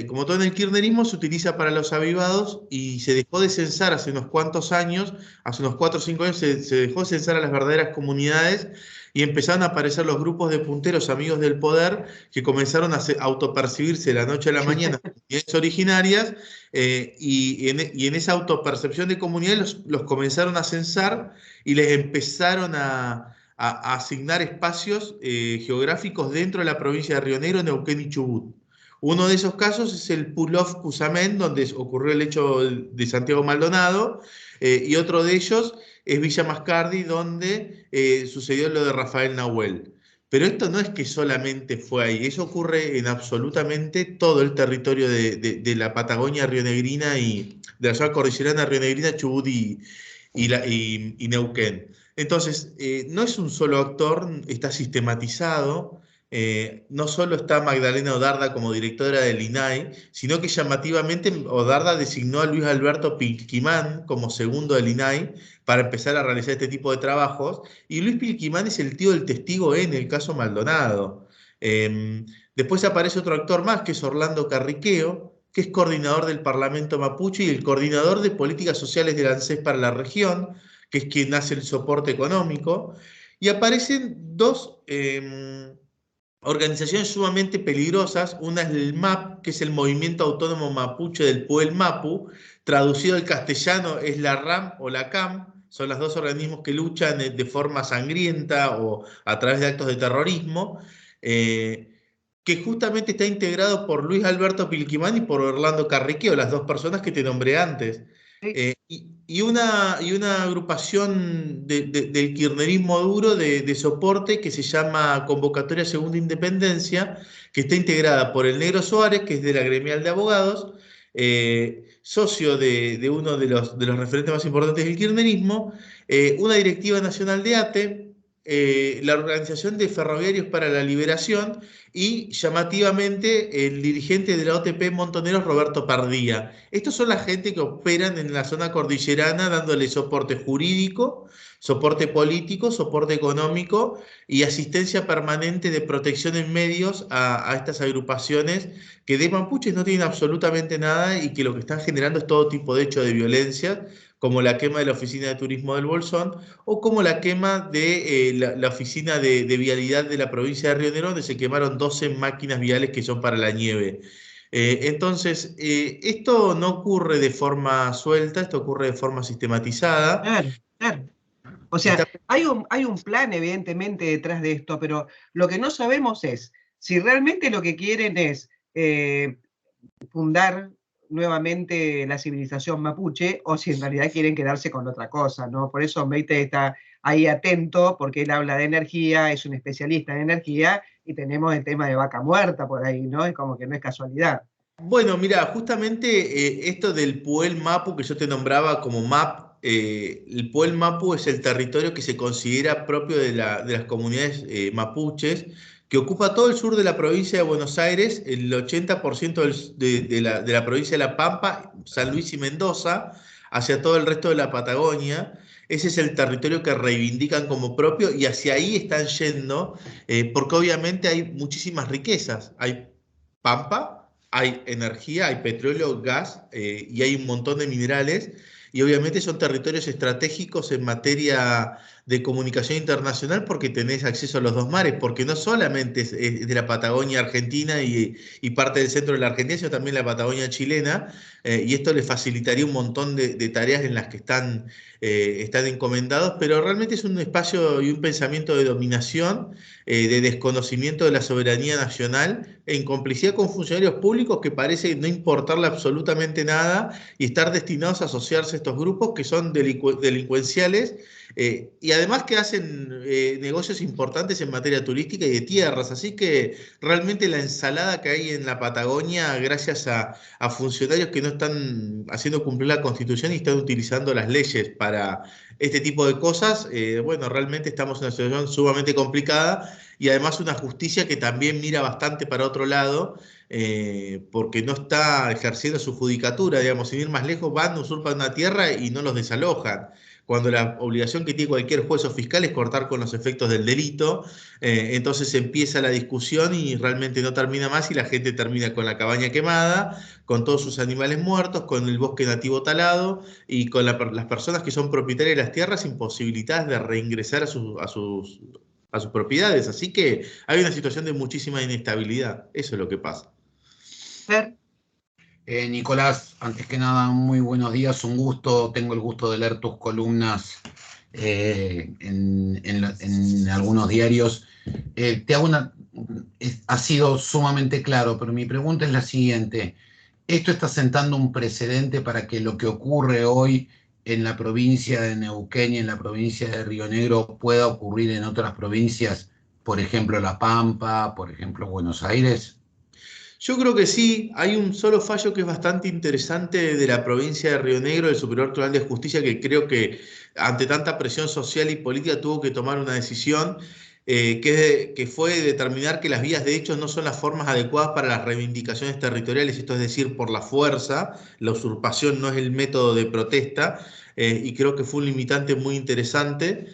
como todo en el kirchnerismo se utiliza para los avivados y se dejó de censar hace unos cuantos años, hace unos 4 o 5 años se dejó de censar a las verdaderas comunidades y empezaron a aparecer los grupos de punteros amigos del poder que comenzaron a autopercibirse de la noche a la mañana comunidades originarias y en esa autopercepción de comunidades los comenzaron a censar y les empezaron a asignar espacios geográficos dentro de la provincia de Río Negro, Neuquén y Chubut. Uno de esos casos es el Pullof Cusamén, donde ocurrió el hecho de Santiago Maldonado, y otro de ellos es Villa Mascardi, donde sucedió lo de Rafael Nahuel. Pero esto no es que solamente fue ahí, eso ocurre en absolutamente todo el territorio de la Patagonia rionegrina y de la zona cordillerana rionegrina, Chubut y Neuquén. Entonces, no es un solo actor, está sistematizado. No solo está Magdalena Odarda como directora del INAI, sino que llamativamente Odarda designó a Luis Alberto Pilquimán como segundo del INAI para empezar a realizar este tipo de trabajos, y Luis Pilquimán es el tío del testigo en el caso Maldonado. Después aparece otro actor más, que es Orlando Carriqueo, que es coordinador del Parlamento Mapuche y el coordinador de políticas sociales del ANSES para la región, que es quien hace el soporte económico, y aparecen dos organizaciones sumamente peligrosas. Una es el MAP, que es el Movimiento Autónomo Mapuche del Puel Mapu, traducido al castellano es la RAM o la CAM, son los dos organismos que luchan de forma sangrienta o a través de actos de terrorismo, que justamente está integrado por Luis Alberto Pilquimán y por Orlando Carriqueo, las dos personas que te nombré antes. Y una agrupación del kirchnerismo duro de soporte que se llama Convocatoria Segunda Independencia, que está integrada por el Negro Suárez, que es de la gremial de abogados, socio de uno de los referentes más importantes del kirchnerismo, una directiva nacional de ATE, la Organización de Ferroviarios para la Liberación y llamativamente el dirigente de la OTP Montoneros, Roberto Pardía. Estos son la gente que operan en la zona cordillerana dándole soporte jurídico, soporte político, soporte económico y asistencia permanente de protección en medios a estas agrupaciones que de mapuches no tienen absolutamente nada y que lo que están generando es todo tipo de hechos de violencia, como la quema de la oficina de turismo del Bolsón, o como la quema de la oficina de vialidad de la provincia de Río Negro, donde se quemaron 12 máquinas viales que son para la nieve. Entonces, esto no ocurre de forma suelta, esto ocurre de forma sistematizada. Claro, claro. O sea, hay un plan evidentemente detrás de esto, pero lo que no sabemos es si realmente lo que quieren es fundar nuevamente la civilización mapuche o si en realidad quieren quedarse con otra cosa, ¿no? Por eso Meite está ahí atento, porque él habla de energía, es un especialista en energía, y tenemos el tema de vaca muerta por ahí, ¿no? Es como que no es casualidad. Bueno, mira, justamente esto del Puel Mapu que yo te nombraba como MAP, el Puel Mapu es el territorio que se considera propio de las comunidades mapuches, que ocupa todo el sur de la provincia de Buenos Aires, el 80% de la provincia de La Pampa, San Luis y Mendoza, hacia todo el resto de la Patagonia. Ese es el territorio que reivindican como propio y hacia ahí están yendo, porque obviamente hay muchísimas riquezas. Hay pampa, hay energía, hay petróleo, gas y hay un montón de minerales. Y obviamente son territorios estratégicos en materia de comunicación internacional porque tenés acceso a los dos mares, porque no solamente es de la Patagonia argentina y parte del centro de la Argentina, sino también la Patagonia chilena, y esto les facilitaría un montón de tareas en las que están encomendados, pero realmente es un espacio y un pensamiento de dominación, de desconocimiento de la soberanía nacional, en complicidad con funcionarios públicos que parece no importarle absolutamente nada y estar destinados a asociarse a estos grupos que son delincuenciales Y además que hacen negocios importantes en materia turística y de tierras, así que realmente la ensalada que hay en la Patagonia, gracias a funcionarios que no están haciendo cumplir la Constitución y están utilizando las leyes para este tipo de cosas, bueno, realmente estamos en una situación sumamente complicada y además una justicia que también mira bastante para otro lado, porque no está ejerciendo su judicatura, digamos, sin ir más lejos, van, usurpan una tierra y no los desalojan, cuando la obligación que tiene cualquier juez o fiscal es cortar con los efectos del delito. Entonces empieza la discusión y realmente no termina más y la gente termina con la cabaña quemada, con todos sus animales muertos, con el bosque nativo talado y con las personas que son propietarias de las tierras imposibilitadas de reingresar a sus propiedades. Así que hay una situación de muchísima inestabilidad. Eso es lo que pasa. Fer, Nicolás, antes que nada, muy buenos días, un gusto, tengo el gusto de leer tus columnas en algunos diarios. Ha sido sumamente claro, pero mi pregunta es la siguiente. ¿Esto está sentando un precedente para que lo que ocurre hoy en la provincia de Neuquén y en la provincia de Río Negro pueda ocurrir en otras provincias, por ejemplo La Pampa, por ejemplo Buenos Aires? Yo creo que sí, hay un solo fallo que es bastante interesante de la provincia de Río Negro, del Superior Tribunal de Justicia, que creo que ante tanta presión social y política tuvo que tomar una decisión, que fue determinar que las vías de hecho no son las formas adecuadas para las reivindicaciones territoriales, esto es decir, por la fuerza, la usurpación no es el método de protesta, y creo que fue un limitante muy interesante.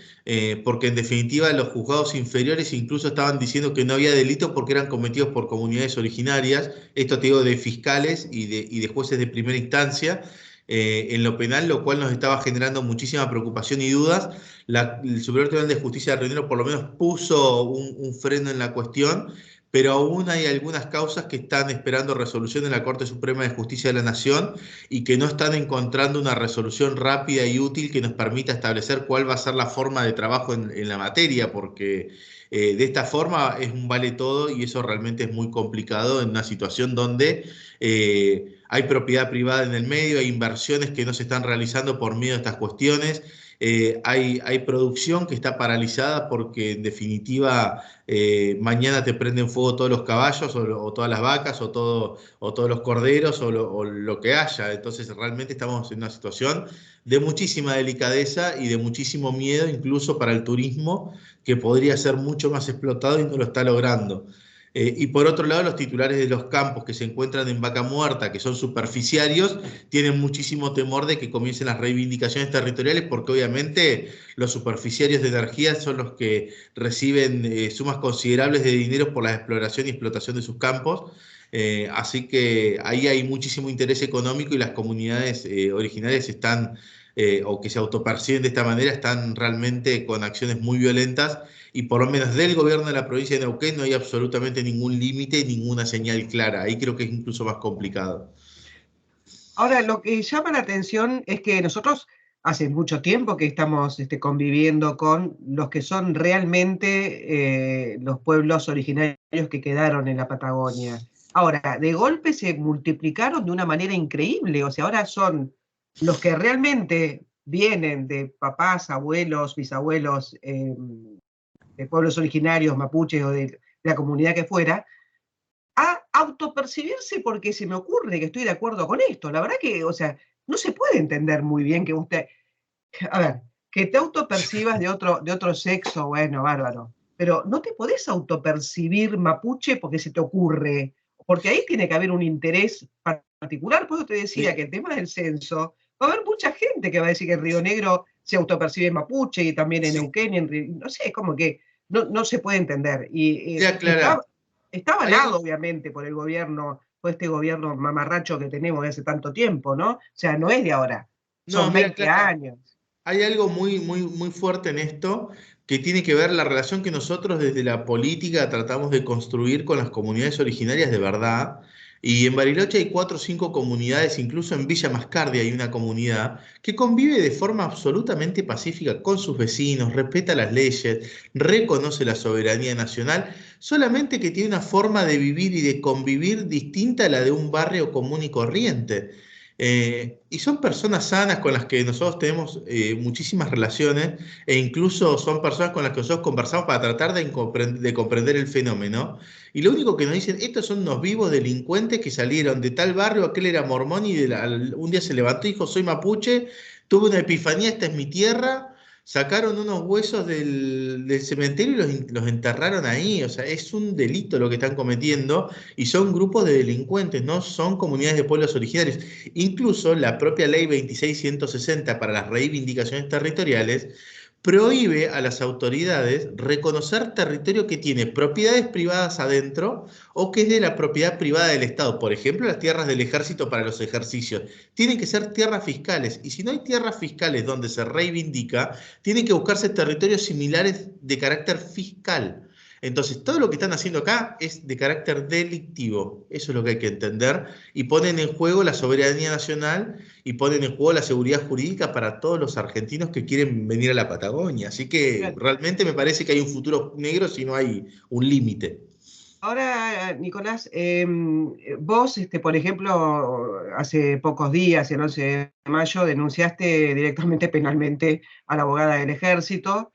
Porque en definitiva los juzgados inferiores incluso estaban diciendo que no había delito porque eran cometidos por comunidades originarias, esto te digo de fiscales y de jueces de primera instancia, en lo penal, lo cual nos estaba generando muchísima preocupación y dudas. El Superior Tribunal de Justicia de Río Negro por lo menos puso un freno en la cuestión, pero aún hay algunas causas que están esperando resolución en la Corte Suprema de Justicia de la Nación y que no están encontrando una resolución rápida y útil que nos permita establecer cuál va a ser la forma de trabajo en la materia, porque de esta forma es un vale todo y eso realmente es muy complicado en una situación donde hay propiedad privada en el medio, hay inversiones que no se están realizando por miedo a estas cuestiones. Hay producción que está paralizada porque en definitiva mañana te prenden fuego todos los caballos o todas las vacas o todos los corderos o lo que haya. Entonces realmente estamos en una situación de muchísima delicadeza y de muchísimo miedo incluso para el turismo, que podría ser mucho más explotado y no lo está logrando. Y por otro lado, los titulares de los campos que se encuentran en Vaca Muerta, que son superficiarios, tienen muchísimo temor de que comiencen las reivindicaciones territoriales, porque obviamente los superficiarios de energía son los que reciben sumas considerables de dinero por la exploración y explotación de sus campos. Así que ahí hay muchísimo interés económico y las comunidades originarias están, o que se autoperciben de esta manera, están realmente con acciones muy violentas. Y por lo menos del gobierno de la provincia de Neuquén no hay absolutamente ningún límite, ninguna señal clara. Ahí creo que es incluso más complicado. ahora lo que llama la atención es que nosotros hace mucho tiempo que estamos conviviendo con los que son realmente los pueblos originarios que quedaron en la Patagonia. Ahora, de golpe se multiplicaron de una manera increíble, o sea, ahora son los que realmente vienen de papás, abuelos, bisabuelos, de pueblos originarios, mapuches o de la comunidad que fuera, a autopercibirse porque se me ocurre que estoy de acuerdo con esto. La verdad que, o sea, no se puede entender muy bien que usted, a ver, que te autopercibas de otro sexo, bueno, bárbaro, pero no te podés autopercibir mapuche porque se te ocurre, porque ahí tiene que haber un interés particular. Por eso te decía que el tema del censo, va a haber mucha gente que va a decir que en Río Negro se autopercibe mapuche y también en Neuquén, no sé, es como que no se puede entender. Y está avalado, obviamente, por el gobierno, por este gobierno mamarracho que tenemos de hace tanto tiempo, ¿no? O sea, no es de ahora, son 20 años. Hay algo muy, muy, muy fuerte en esto que tiene que ver la relación que nosotros desde la política tratamos de construir con las comunidades originarias de verdad. Y en Bariloche hay 4 o 5 comunidades, incluso en Villa Mascardi hay una comunidad que convive de forma absolutamente pacífica con sus vecinos, respeta las leyes, reconoce la soberanía nacional, solamente que tiene una forma de vivir y de convivir distinta a la de un barrio común y corriente. Y son personas sanas con las que nosotros tenemos muchísimas relaciones e incluso son personas con las que nosotros conversamos para tratar de comprender el fenómeno. Y lo único que nos dicen, estos son unos vivos delincuentes que salieron de tal barrio, aquel era mormón y un día se levantó y dijo, soy mapuche, tuve una epifanía, esta es mi tierra. Sacaron unos huesos del cementerio y los enterraron ahí. O sea, es un delito lo que están cometiendo y son grupos de delincuentes, no son comunidades de pueblos originarios. Incluso la propia ley 26.160 para las reivindicaciones territoriales prohíbe a las autoridades reconocer territorio que tiene propiedades privadas adentro o que es de la propiedad privada del Estado. Por ejemplo, las tierras del ejército para los ejercicios. Tienen que ser tierras fiscales. Y si no hay tierras fiscales donde se reivindica, tienen que buscarse territorios similares de carácter fiscal. Entonces, todo lo que están haciendo acá es de carácter delictivo. Eso es lo que hay que entender. Y ponen en juego la soberanía nacional y ponen en juego la seguridad jurídica para todos los argentinos que quieren venir a la Patagonia. Así que realmente me parece que hay un futuro negro si no hay un límite. Ahora, Nicolás, vos, por ejemplo, hace pocos días, el 11 de mayo, denunciaste directamente penalmente a la abogada del Ejército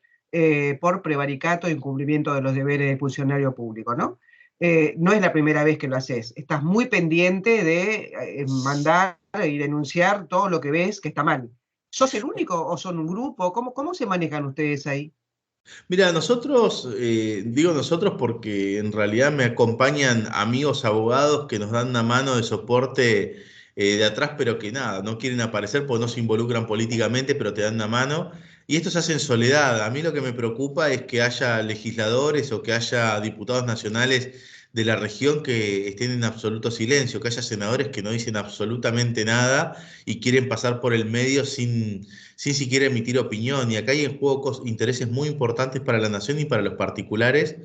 por prevaricato e incumplimiento de los deberes de funcionario público, ¿no? No es la primera vez que lo haces. Estás muy pendiente de mandar y denunciar todo lo que ves que está mal. ¿Sos el único o son un grupo? ¿Cómo se manejan ustedes ahí? Mira, nosotros, digo nosotros porque en realidad me acompañan amigos abogados que nos dan una mano de soporte de atrás, pero que nada, no quieren aparecer porque no se involucran políticamente, pero te dan una mano. Y esto se hace en soledad. A mí lo que me preocupa es que haya legisladores o que haya diputados nacionales de la región que estén en absoluto silencio, que haya senadores que no dicen absolutamente nada y quieren pasar por el medio sin siquiera emitir opinión. Y acá hay en juego intereses muy importantes para la nación y para los particulares,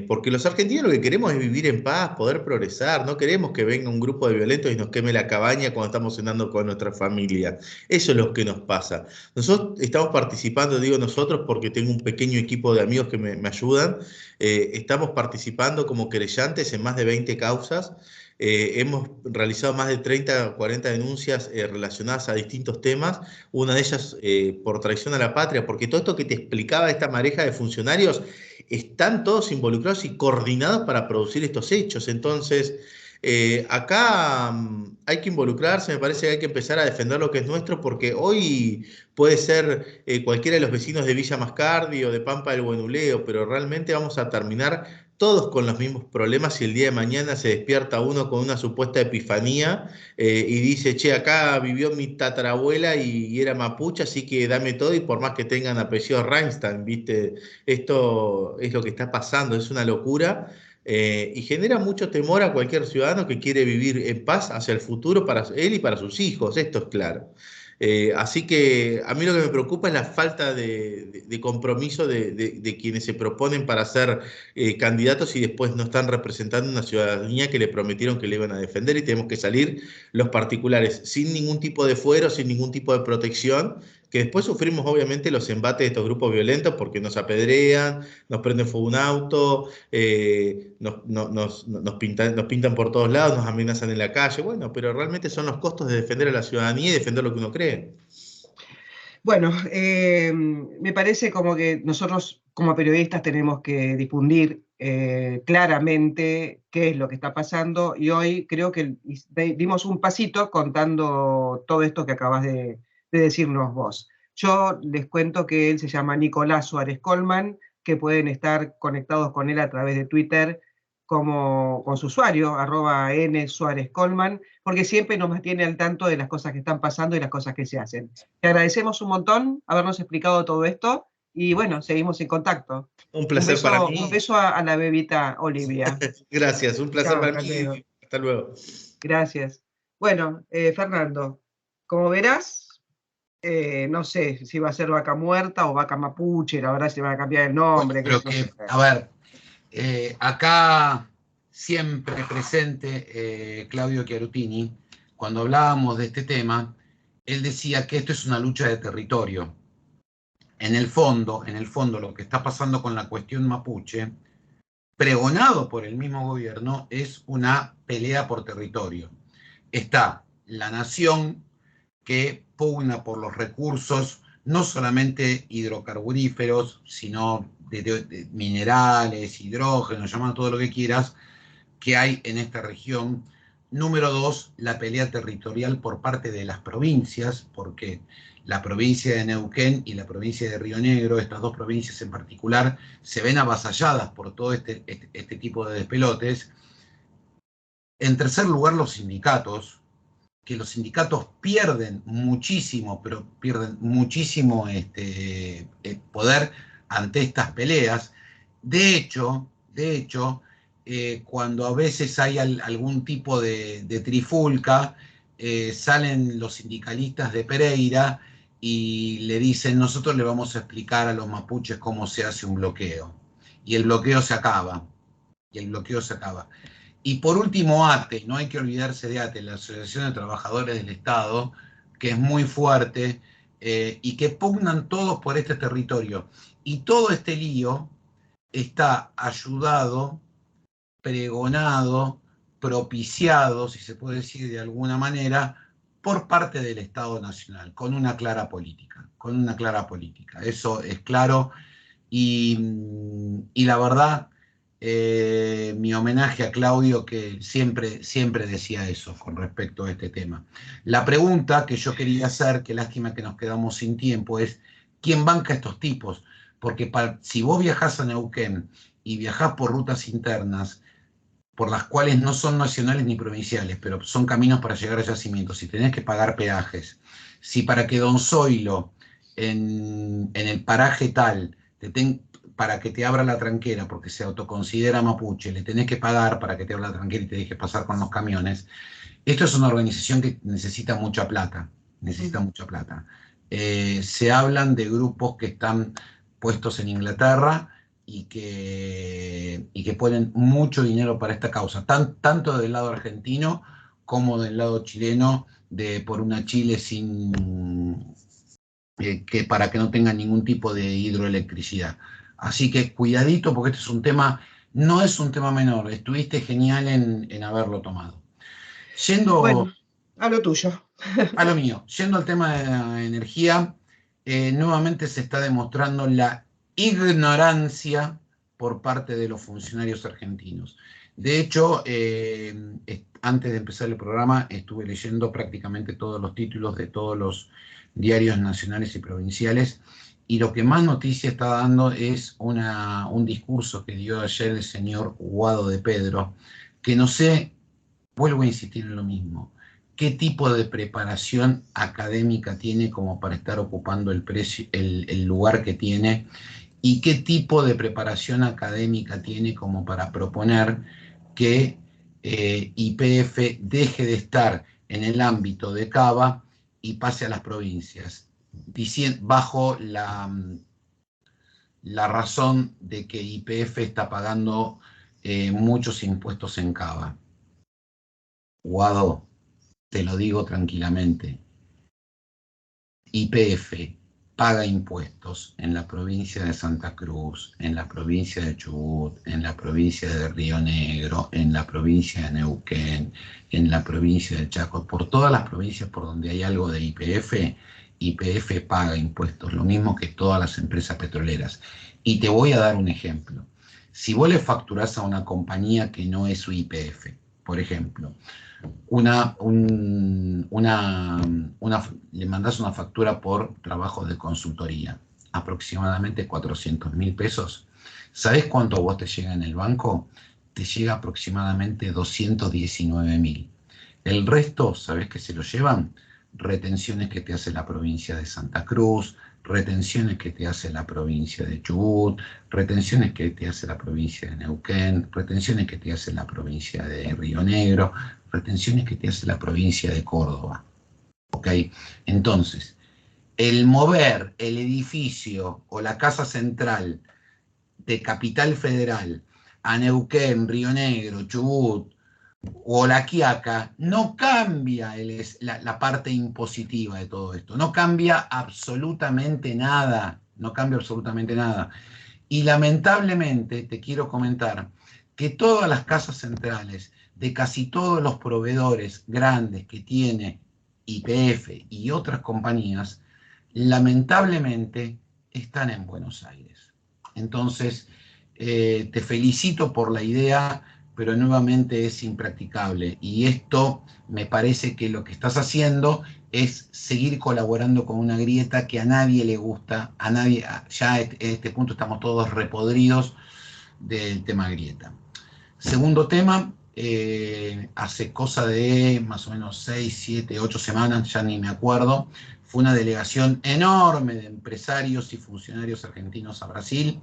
porque los argentinos lo que queremos es vivir en paz, poder progresar. No queremos que venga un grupo de violentos y nos queme la cabaña cuando estamos cenando con nuestra familia. Eso es lo que nos pasa. Nosotros estamos participando, digo nosotros, porque tengo un pequeño equipo de amigos que me ayudan. Estamos participando como querellantes en más de 20 causas. Hemos realizado más de 30 o 40 denuncias relacionadas a distintos temas, una de ellas por traición a la patria, porque todo esto que te explicaba esta mareja de funcionarios, están todos involucrados y coordinados para producir estos hechos. Entonces, acá hay que involucrarse, me parece que hay que empezar a defender lo que es nuestro, porque hoy puede ser cualquiera de los vecinos de Villa Mascardi o de Pampa del Buenuleo, pero realmente vamos a terminar todos con los mismos problemas si el día de mañana se despierta uno con una supuesta epifanía y dice, che, acá vivió mi tatarabuela y era mapuche, así que dame todo y por más que tengan apellido Reinstein, ¿viste? Esto es lo que está pasando, es una locura. Y genera mucho temor a cualquier ciudadano que quiere vivir en paz hacia el futuro para él y para sus hijos, esto es claro. Así que a mí lo que me preocupa es la falta de compromiso de quienes se proponen para ser candidatos y después no están representando una ciudadanía que le prometieron que le iban a defender, y tenemos que salir los particulares sin ningún tipo de fuero, sin ningún tipo de protección, que después sufrimos obviamente los embates de estos grupos violentos porque nos apedrean, nos prenden fuego un auto, nos pintan por todos lados, nos amenazan en la calle. Bueno, pero realmente son los costos de defender a la ciudadanía y defender lo que uno cree. Bueno, me parece como que nosotros como periodistas tenemos que difundir claramente qué es lo que está pasando, y hoy creo que dimos un pasito contando todo esto que acabas de decirnos vos. Yo les cuento que él se llama Nicolás Suárez Colman, que pueden estar conectados con él a través de Twitter como con su usuario, @nSuárezColman, porque siempre nos mantiene al tanto de las cosas que están pasando y las cosas que se hacen. Te agradecemos un montón habernos explicado todo esto y bueno, seguimos en contacto. Un placer para mí. Un beso a la bebita Olivia. Gracias, un placer para mí. Hasta luego. Gracias. Bueno, Fernando, como verás, no sé si va a ser Vaca Muerta o Vaca Mapuche, la verdad se va a cambiar el nombre. Bueno, a ver, acá siempre presente Claudio Chiarutini, cuando hablábamos de este tema, él decía que esto es una lucha de territorio. En el fondo, lo que está pasando con la cuestión mapuche, pregonado por el mismo gobierno, es una pelea por territorio. Está la nación que pugna por los recursos, no solamente hidrocarburíferos, sino de minerales, hidrógeno, llama todo lo que quieras, que hay en esta región. Número 2, la pelea territorial por parte de las provincias, porque la provincia de Neuquén y la provincia de Río Negro, estas dos provincias en particular, se ven avasalladas por todo este tipo de despelotes. En tercer lugar, los sindicatos, que los sindicatos pierden muchísimo, pero pierden muchísimo poder ante estas peleas. De hecho, cuando a veces hay algún tipo de trifulca, salen los sindicalistas de Pereira y le dicen: nosotros le vamos a explicar a los mapuches cómo se hace un bloqueo. Y el bloqueo se acaba. Y por último, ATE, no hay que olvidarse de ATE, la Asociación de Trabajadores del Estado, que es muy fuerte y que pugnan todos por este territorio. Y todo este lío está ayudado, pregonado, propiciado, si se puede decir de alguna manera, por parte del Estado Nacional, con una clara política. Eso es claro. Y la verdad, mi homenaje a Claudio, que siempre decía eso con respecto a este tema. La pregunta que yo quería hacer, qué lástima que nos quedamos sin tiempo, es: ¿quién banca a estos tipos? Porque si vos viajás a Neuquén y viajás por rutas internas, por las cuales no son nacionales ni provinciales, pero son caminos para llegar a yacimientos, si tenés que pagar peajes, si para que Don Zoilo, en el paraje tal, para que te abra la tranquera, porque se autoconsidera mapuche, le tenés que pagar para que te abra la tranquera y te deje pasar con los camiones. Esto es una organización que necesita mucha plata, se hablan de grupos que están puestos en Inglaterra y que ponen mucho dinero para esta causa, tanto del lado argentino como del lado chileno, por una Chile sin para que no tenga ningún tipo de hidroelectricidad. Así que cuidadito, porque este es un tema, no es un tema menor. Estuviste genial en haberlo tomado. Bueno, a lo tuyo. A lo mío. Yendo al tema de la energía, nuevamente se está demostrando la ignorancia por parte de los funcionarios argentinos. De hecho, antes de empezar el programa, estuve leyendo prácticamente todos los títulos de todos los diarios nacionales y provinciales, y lo que más noticia está dando es un discurso que dio ayer el señor Guado de Pedro, que no sé, vuelvo a insistir en lo mismo, qué tipo de preparación académica tiene como para estar ocupando el lugar que tiene, y qué tipo de preparación académica tiene como para proponer que YPF deje de estar en el ámbito de Cava y pase a las provincias, bajo la razón de que YPF está pagando muchos impuestos en Cava. Guado, te lo digo tranquilamente, YPF paga impuestos en la provincia de Santa Cruz, en la provincia de Chubut, en la provincia de Río Negro, en la provincia de Neuquén, en la provincia de Chaco, por todas las provincias por donde hay algo de YPF, YPF paga impuestos, lo mismo que todas las empresas petroleras. Y te voy a dar un ejemplo. Si vos le facturás a una compañía que no es su YPF, por ejemplo, le mandás una factura por trabajos de consultoría, aproximadamente 400.000 pesos. ¿Sabés cuánto a vos te llega en el banco? Te llega aproximadamente 219.000. El resto, ¿sabés qué se lo llevan? Retenciones que te hace la provincia de Santa Cruz, retenciones que te hace la provincia de Chubut, retenciones que te hace la provincia de Neuquén, retenciones que te hace la provincia de Río Negro, retenciones que te hace la provincia de Córdoba. ¿Ok? Entonces, el mover el edificio o la casa central de Capital Federal a Neuquén, Río Negro, Chubut o La Quiaca no cambia la parte impositiva de todo esto, no cambia absolutamente nada, Y lamentablemente te quiero comentar que todas las casas centrales de casi todos los proveedores grandes que tiene YPF y otras compañías, lamentablemente están en Buenos Aires. Entonces, te felicito por la idea, pero nuevamente es impracticable. Y esto me parece que lo que estás haciendo es seguir colaborando con una grieta que a nadie le gusta, a nadie, ya en este punto estamos todos repodridos del tema grieta. Segundo tema, hace cosa de más o menos 6, 7, 8 semanas, ya ni me acuerdo, fue una delegación enorme de empresarios y funcionarios argentinos a Brasil,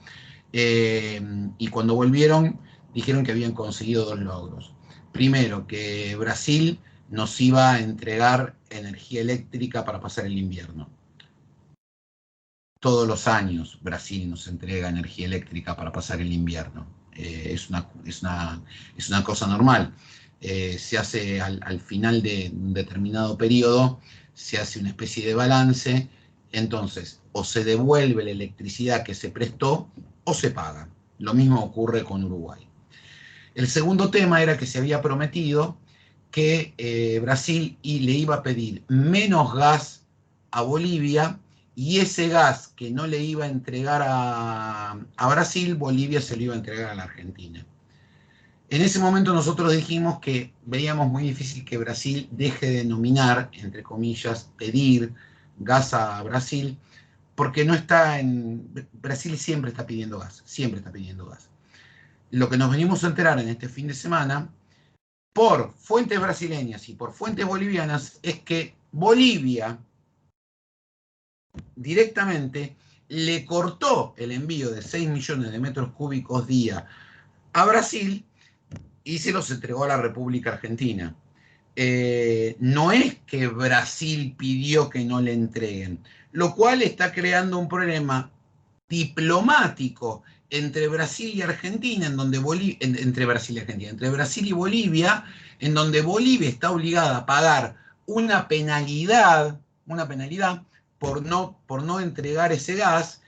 y cuando volvieron dijeron que habían conseguido 2 logros. Primero, que Brasil nos iba a entregar energía eléctrica para pasar el invierno. Todos los años Brasil nos entrega energía eléctrica para pasar el invierno. Es una cosa normal. Se hace al final de un determinado periodo, se hace una especie de balance, entonces o se devuelve la electricidad que se prestó o se paga. Lo mismo ocurre con Uruguay. El segundo tema era que se había prometido que Brasil le iba a pedir menos gas a Bolivia, y ese gas que no le iba a entregar a Brasil, Bolivia se lo iba a entregar a la Argentina. En ese momento nosotros dijimos que veíamos muy difícil que Brasil deje de nominar, entre comillas, pedir gas a Brasil, porque no está en... Brasil siempre está pidiendo gas, siempre está pidiendo gas. Lo que nos venimos a enterar en este fin de semana, por fuentes brasileñas y por fuentes bolivianas, es que Bolivia directamente le cortó el envío de 6 millones de metros cúbicos día a Brasil y se los entregó a la República Argentina. No es que Brasil pidió que no le entreguen, lo cual está creando un problema diplomático entre Brasil y Argentina, en donde entre Brasil y Bolivia, en donde Bolivia está obligada a pagar una penalidad por no entregar ese gas,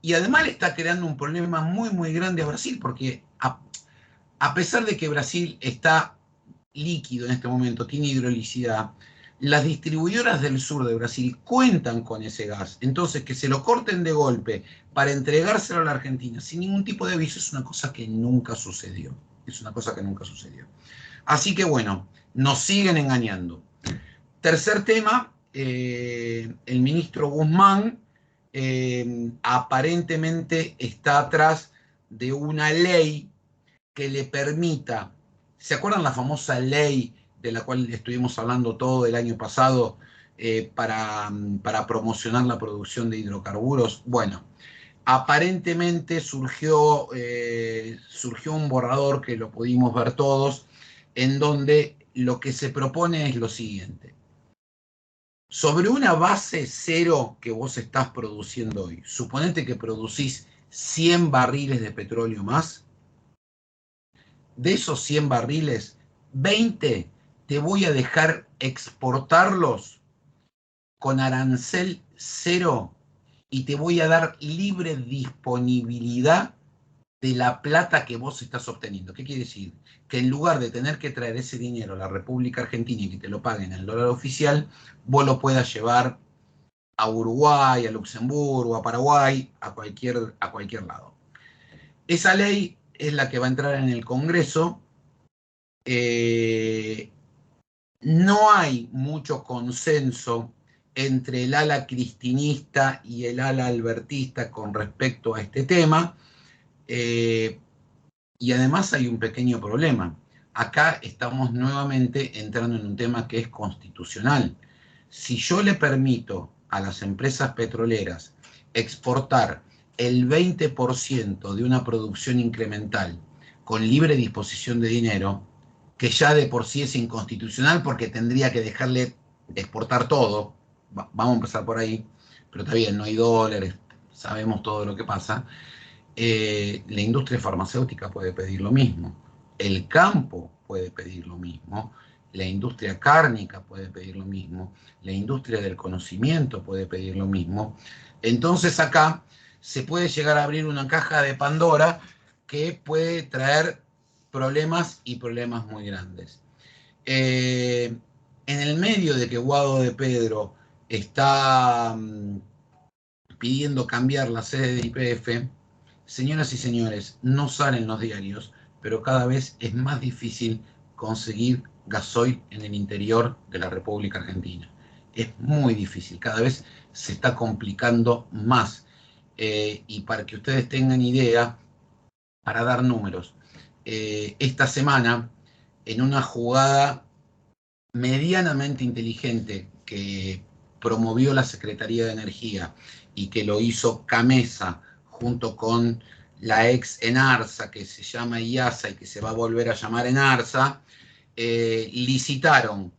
y además le está creando un problema muy, muy grande a Brasil, porque a pesar de que Brasil está líquido en este momento, tiene hidrolicidad, las distribuidoras del sur de Brasil cuentan con ese gas. Entonces, que se lo corten de golpe para entregárselo a la Argentina sin ningún tipo de aviso es una cosa que nunca sucedió. Es una cosa que nunca sucedió. Así que bueno, nos siguen engañando. Tercer tema, el ministro Guzmán aparentemente está atrás de una ley que le permita, ¿se acuerdan la famosa ley de la cual estuvimos hablando todo el año pasado para promocionar la producción de hidrocarburos? Bueno, aparentemente surgió un borrador que lo pudimos ver todos, en donde lo que se propone es lo siguiente. Sobre una base cero que vos estás produciendo hoy, suponete que producís 100 barriles de petróleo más. De esos 100 barriles, 20 te voy a dejar exportarlos con arancel cero y te voy a dar libre disponibilidad de la plata que vos estás obteniendo. ¿Qué quiere decir? Que en lugar de tener que traer ese dinero a la República Argentina y que te lo paguen en el dólar oficial, vos lo puedas llevar a Uruguay, a Luxemburgo, a Paraguay, a cualquier lado. Esa ley es la que va a entrar en el Congreso. No hay mucho consenso entre el ala cristinista y el ala albertista con respecto a este tema, y además hay un pequeño problema. Acá estamos nuevamente entrando en un tema que es constitucional. Si yo le permito a las empresas petroleras exportar el 20% de una producción incremental con libre disposición de dinero, que ya de por sí es inconstitucional porque tendría que dejarle exportar todo, vamos a empezar por ahí, pero está bien, no hay dólares, sabemos todo lo que pasa. La industria farmacéutica puede pedir lo mismo, el campo puede pedir lo mismo, la industria cárnica puede pedir lo mismo, la industria del conocimiento puede pedir lo mismo. Entonces acá se puede llegar a abrir una caja de Pandora que puede traer problemas y problemas muy grandes. en el medio de que Guado de Pedro está pidiendo cambiar la sede de YPF, señoras y señores, no salen los diarios, pero cada vez es más difícil conseguir gasoil en el interior de la República Argentina. Es muy difícil, cada vez se está complicando más. Y para que ustedes tengan idea, para dar números, esta semana, en una jugada medianamente inteligente que promovió la Secretaría de Energía y que lo hizo Camesa junto con la ex Enarsa, que se llama IASA y que se va a volver a llamar Enarsa, licitaron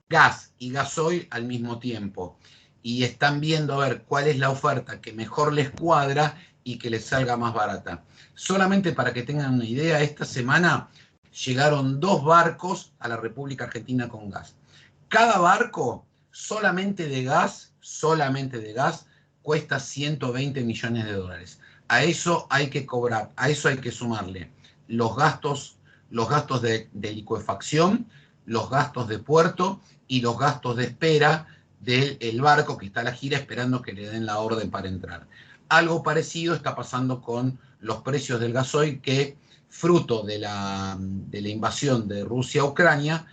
gas y gasoil al mismo tiempo y están viendo a ver cuál es la oferta que mejor les cuadra y que les salga más barata. Solamente para que tengan una idea, esta semana llegaron 2 barcos a la República Argentina con gas. Cada barco solamente de gas, cuesta 120 millones de dólares. A eso hay que cobrar, a eso hay que sumarle los gastos de licuefacción, los gastos de puerto y los gastos de espera del barco que está a la gira esperando que le den la orden para entrar. Algo parecido está pasando con los precios del gasoil que, fruto de la invasión de Rusia a Ucrania,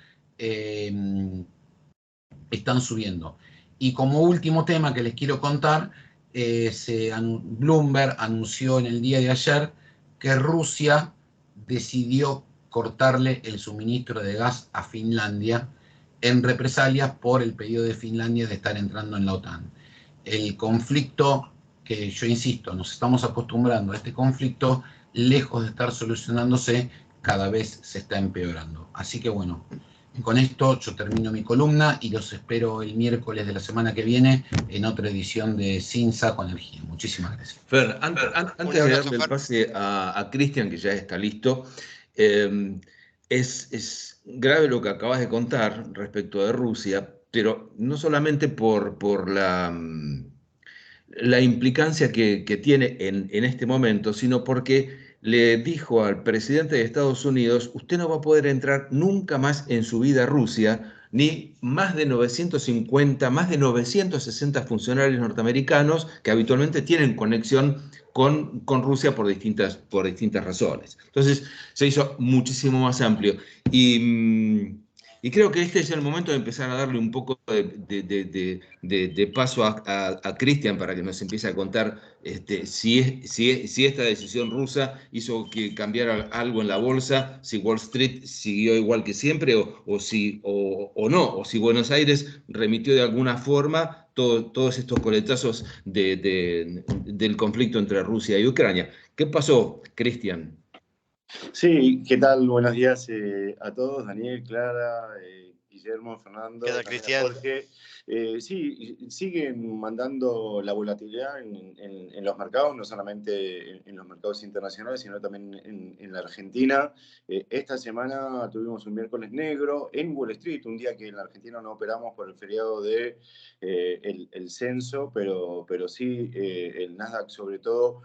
están subiendo. Y como último tema que les quiero contar, Bloomberg anunció en el día de ayer que Rusia decidió cortarle el suministro de gas a Finlandia en represalia por el pedido de Finlandia de estar entrando en la OTAN. El conflicto, que yo insisto, nos estamos acostumbrando a este conflicto, lejos de estar solucionándose, cada vez se está empeorando. Así que bueno, con esto yo termino mi columna y los espero el miércoles de la semana que viene en otra edición de Cinza con Energía. Muchísimas gracias. Fer, antes de darle el pase a Cristian, que ya está listo, es grave lo que acabas de contar respecto de Rusia, pero no solamente por la implicancia que tiene en este momento, sino porque le dijo al presidente de Estados Unidos: usted no va a poder entrar nunca más en su vida a Rusia, ni más de 950, más de 960 funcionarios norteamericanos que habitualmente tienen conexión con Rusia por distintas razones. Entonces se hizo muchísimo más amplio. Y creo que este es el momento de empezar a darle un poco de paso a Cristian para que nos empiece a contar si esta decisión rusa hizo que cambiara algo en la bolsa, si Wall Street siguió igual que siempre o no, o si Buenos Aires remitió de alguna forma todos estos coletazos del conflicto entre Rusia y Ucrania. ¿Qué pasó, Cristian? Sí, ¿qué tal? Buenos días a todos, Daniel, Clara, Guillermo, Fernando, ¿Qué tal, Cristian? Jorge. Sí, siguen mandando la volatilidad en los mercados, no solamente en los mercados internacionales, sino también en la Argentina. Esta semana tuvimos un miércoles negro en Wall Street, un día que en la Argentina no operamos por el feriado de el censo, pero sí el Nasdaq sobre todo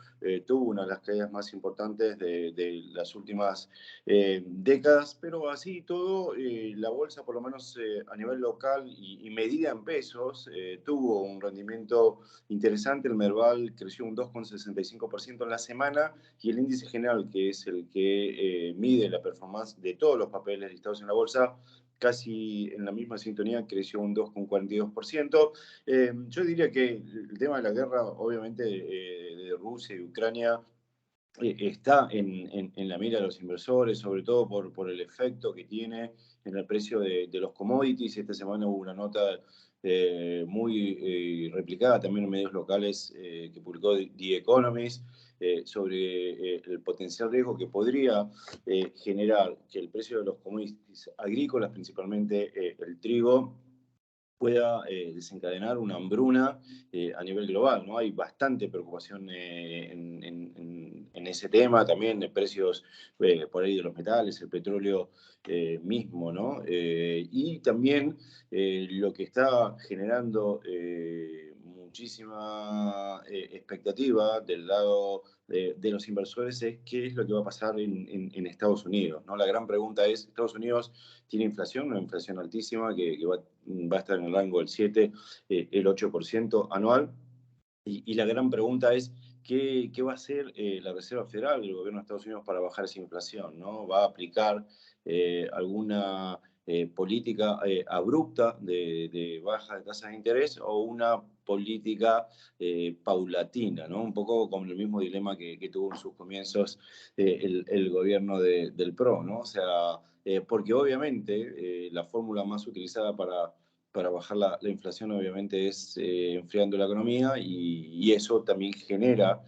tuvo una de las caídas más importantes de las últimas décadas, pero así todo, la bolsa, por lo menos a nivel local y medida en pesos, tuvo un rendimiento interesante. El Merval creció un 2,65% en la semana y el índice general, que es el que mide la performance de todos los papeles listados en la bolsa, casi en la misma sintonía, creció un 2,42%. Yo diría que el tema de la guerra, obviamente, de Rusia y Ucrania, está en la mira de los inversores, sobre todo por el efecto que tiene en el precio de los commodities. Esta semana hubo una nota muy replicada también en medios locales que publicó The Economist sobre el potencial riesgo que podría generar que el precio de los commodities agrícolas, principalmente el trigo, pueda desencadenar una hambruna a nivel global, ¿no? Hay bastante preocupación en ese tema, también de precios por ahí de los metales, el petróleo mismo, ¿no? Y también lo que está generando muchísima expectativa del lado de los inversores es qué es lo que va a pasar en Estados Unidos, ¿no? La gran pregunta es, Estados Unidos tiene inflación, una inflación altísima que va a estar en el rango del 7, el 8% anual, y la gran pregunta es, ¿qué va a hacer la Reserva Federal, el gobierno de Estados Unidos, para bajar esa inflación, ¿no? ¿Va a aplicar alguna política abrupta de baja de tasas de interés o una política paulatina, ¿no? Un poco como el mismo dilema que tuvo en sus comienzos el gobierno del PRO, ¿no? O sea, porque obviamente la fórmula más utilizada para bajar la inflación obviamente es enfriando la economía y eso también genera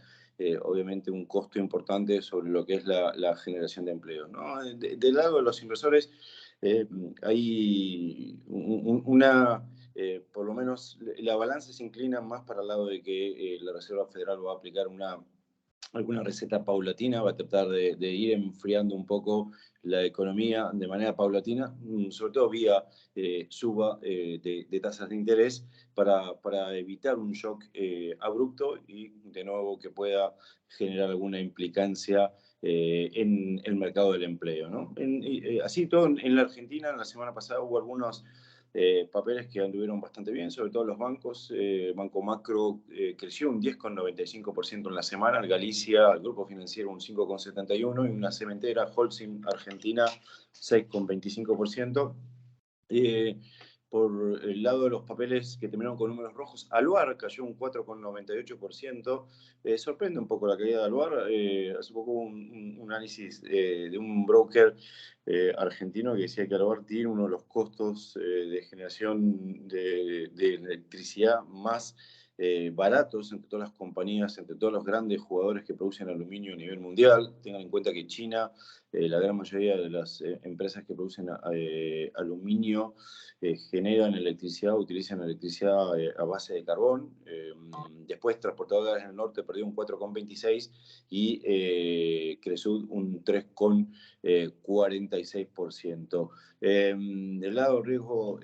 obviamente un costo importante sobre lo que es la generación de empleo, ¿no? Del lado de los inversores hay por lo menos la balanza se inclina más para el lado de que la Reserva Federal va a aplicar alguna receta paulatina, va a tratar de ir enfriando un poco la economía de manera paulatina, sobre todo vía suba de tasas de interés para evitar un shock abrupto y de nuevo que pueda generar alguna implicancia en el mercado del empleo, ¿no? Así todo en la Argentina, la semana pasada hubo algunos papeles que anduvieron bastante bien, sobre todo los bancos. Banco Macro creció un 10,95% en la semana, el Galicia, el Grupo Financiero un 5,71% y una cementera, Holcim Argentina, 6,25%. Por el lado de los papeles que terminaron con números rojos, Aluar cayó un 4,98%. Sorprende un poco la caída de Aluar. Hace poco hubo un análisis de un broker argentino que decía que Aluar tiene uno de los costos de generación de electricidad más baratos entre todas las compañías, entre todos los grandes jugadores que producen aluminio a nivel mundial. Tengan en cuenta que China, la gran mayoría de las empresas que producen aluminio generan electricidad, utilizan electricidad a base de carbón. Después Transportadoras del Norte perdió un 4,26% y Cresud un 3,46%. Del lado riesgo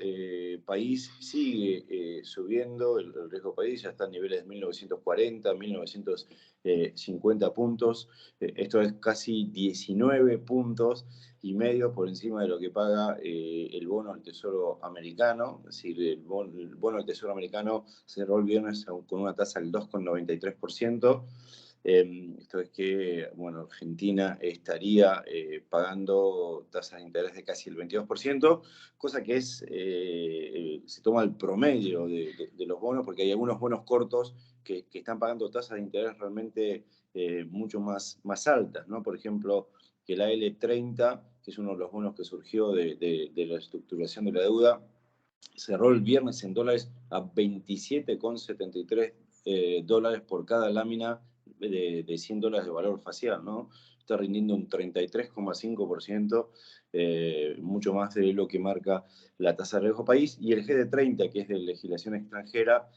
país sigue subiendo, el riesgo país ya está a niveles de 1940, 1950 puntos. Esto es casi 19 puntos y medio por encima de lo que paga el bono del Tesoro americano. Es decir, el bono del Tesoro americano cerró el viernes con una tasa del 2,93%. Esto es que, bueno, Argentina estaría pagando tasas de interés de casi el 22%, cosa que es, se toma el promedio de los bonos, porque hay algunos bonos cortos que están pagando tasas de interés realmente mucho más altas, ¿no? Por ejemplo, que la L30, que es uno de los bonos que surgió de la estructuración de la deuda, cerró el viernes en dólares a 27,73 dólares por cada lámina de $100 de valor facial, ¿no? Está rindiendo un 33,5%, mucho más de lo que marca la tasa de riesgo país. Y el GD30, que es de legislación extranjera,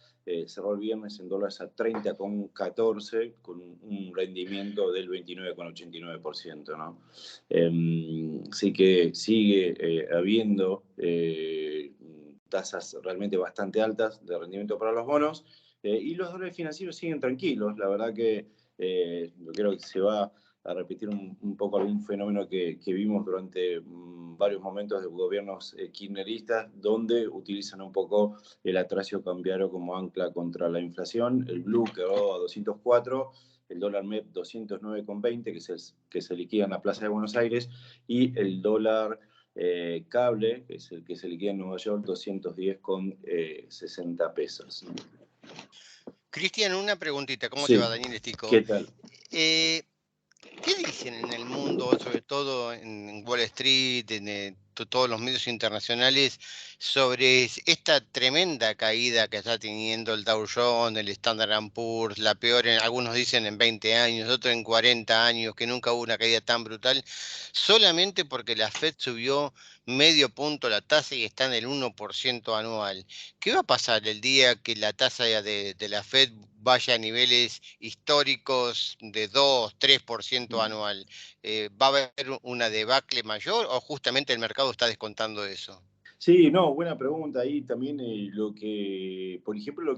cerró el viernes en dólares a 30,14 con un rendimiento del 29,89%, ¿no? Así que sigue habiendo tasas realmente bastante altas de rendimiento para los bonos y los dólares financieros siguen tranquilos. La verdad que yo creo que se va a repetir un poco algún fenómeno que vimos durante varios momentos de gobiernos kirchneristas, donde utilizan un poco el atracio cambiario como ancla contra la inflación. El blue quedó a 204, el dólar MEP 209,20, que se liquida en la Plaza de Buenos Aires, y el dólar cable, que es el que se liquida en Nueva York, 210,60 pesos. Cristian, una preguntita. ¿Cómo Sí. te va, Daniel Estico? ¿Qué tal? ¿Qué dicen en el mundo, sobre todo en Wall Street, en todos los medios internacionales, sobre esta tremenda caída que está teniendo el Dow Jones, el Standard & Poor's, la peor, algunos dicen en 20 años, otros en 40 años, que nunca hubo una caída tan brutal, solamente porque la Fed subió medio punto la tasa y está en el 1% anual? ¿Qué va a pasar el día que la tasa de la Fed vaya a niveles históricos de 2-3% anual? ¿Va a haber una debacle mayor o justamente el mercado está descontando eso? Sí, no, buena pregunta. Ahí también por ejemplo, lo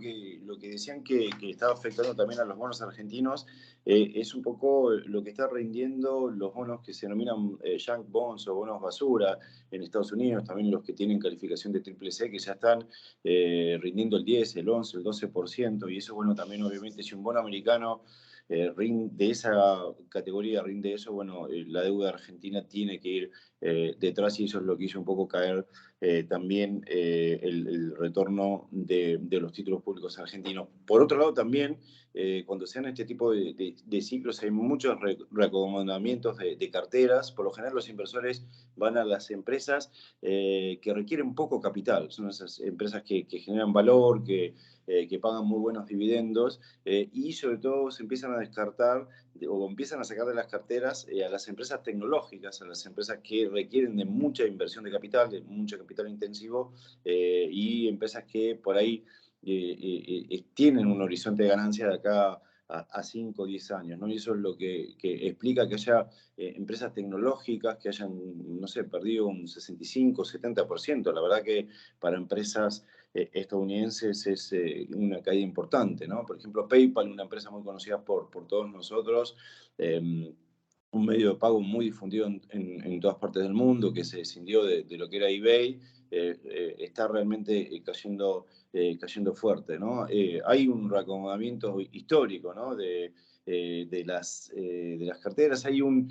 que decían que estaba afectando también a los bonos argentinos es un poco lo que está rindiendo los bonos que se denominan junk bonds o bonos basura en Estados Unidos, también los que tienen calificación de triple C, que ya están rindiendo el 10, el 11, el 12%, y eso, bueno, también obviamente si un bono americano de esa categoría rinde eso, bueno, la deuda argentina tiene que ir detrás, y eso es lo que hizo un poco caer también el retorno de los títulos públicos argentinos. Por otro lado, también, cuando se dan este tipo de ciclos, hay muchos reacomodamientos de carteras. Por lo general, los inversores van a las empresas que requieren poco capital. Son esas empresas que generan valor, que pagan muy buenos dividendos, y sobre todo se empiezan a descartar o empiezan a sacar de las carteras a las empresas tecnológicas, a las empresas que requieren de mucha inversión de capital, de mucho capital intensivo, y empresas que por ahí tienen un horizonte de ganancia de acá a 5 o 10 años, ¿no? Y eso es lo que explica que haya empresas tecnológicas que hayan, no sé, perdido un 65, 70%. La verdad que para empresas estadounidenses es una caída importante, ¿no? Por ejemplo, PayPal, una empresa muy conocida por todos nosotros, un medio de pago muy difundido en todas partes del mundo, que se escindió de lo que era eBay, está realmente cayendo fuerte, ¿no? Hay un reacomodamiento histórico, ¿no? De las carteras. Hay un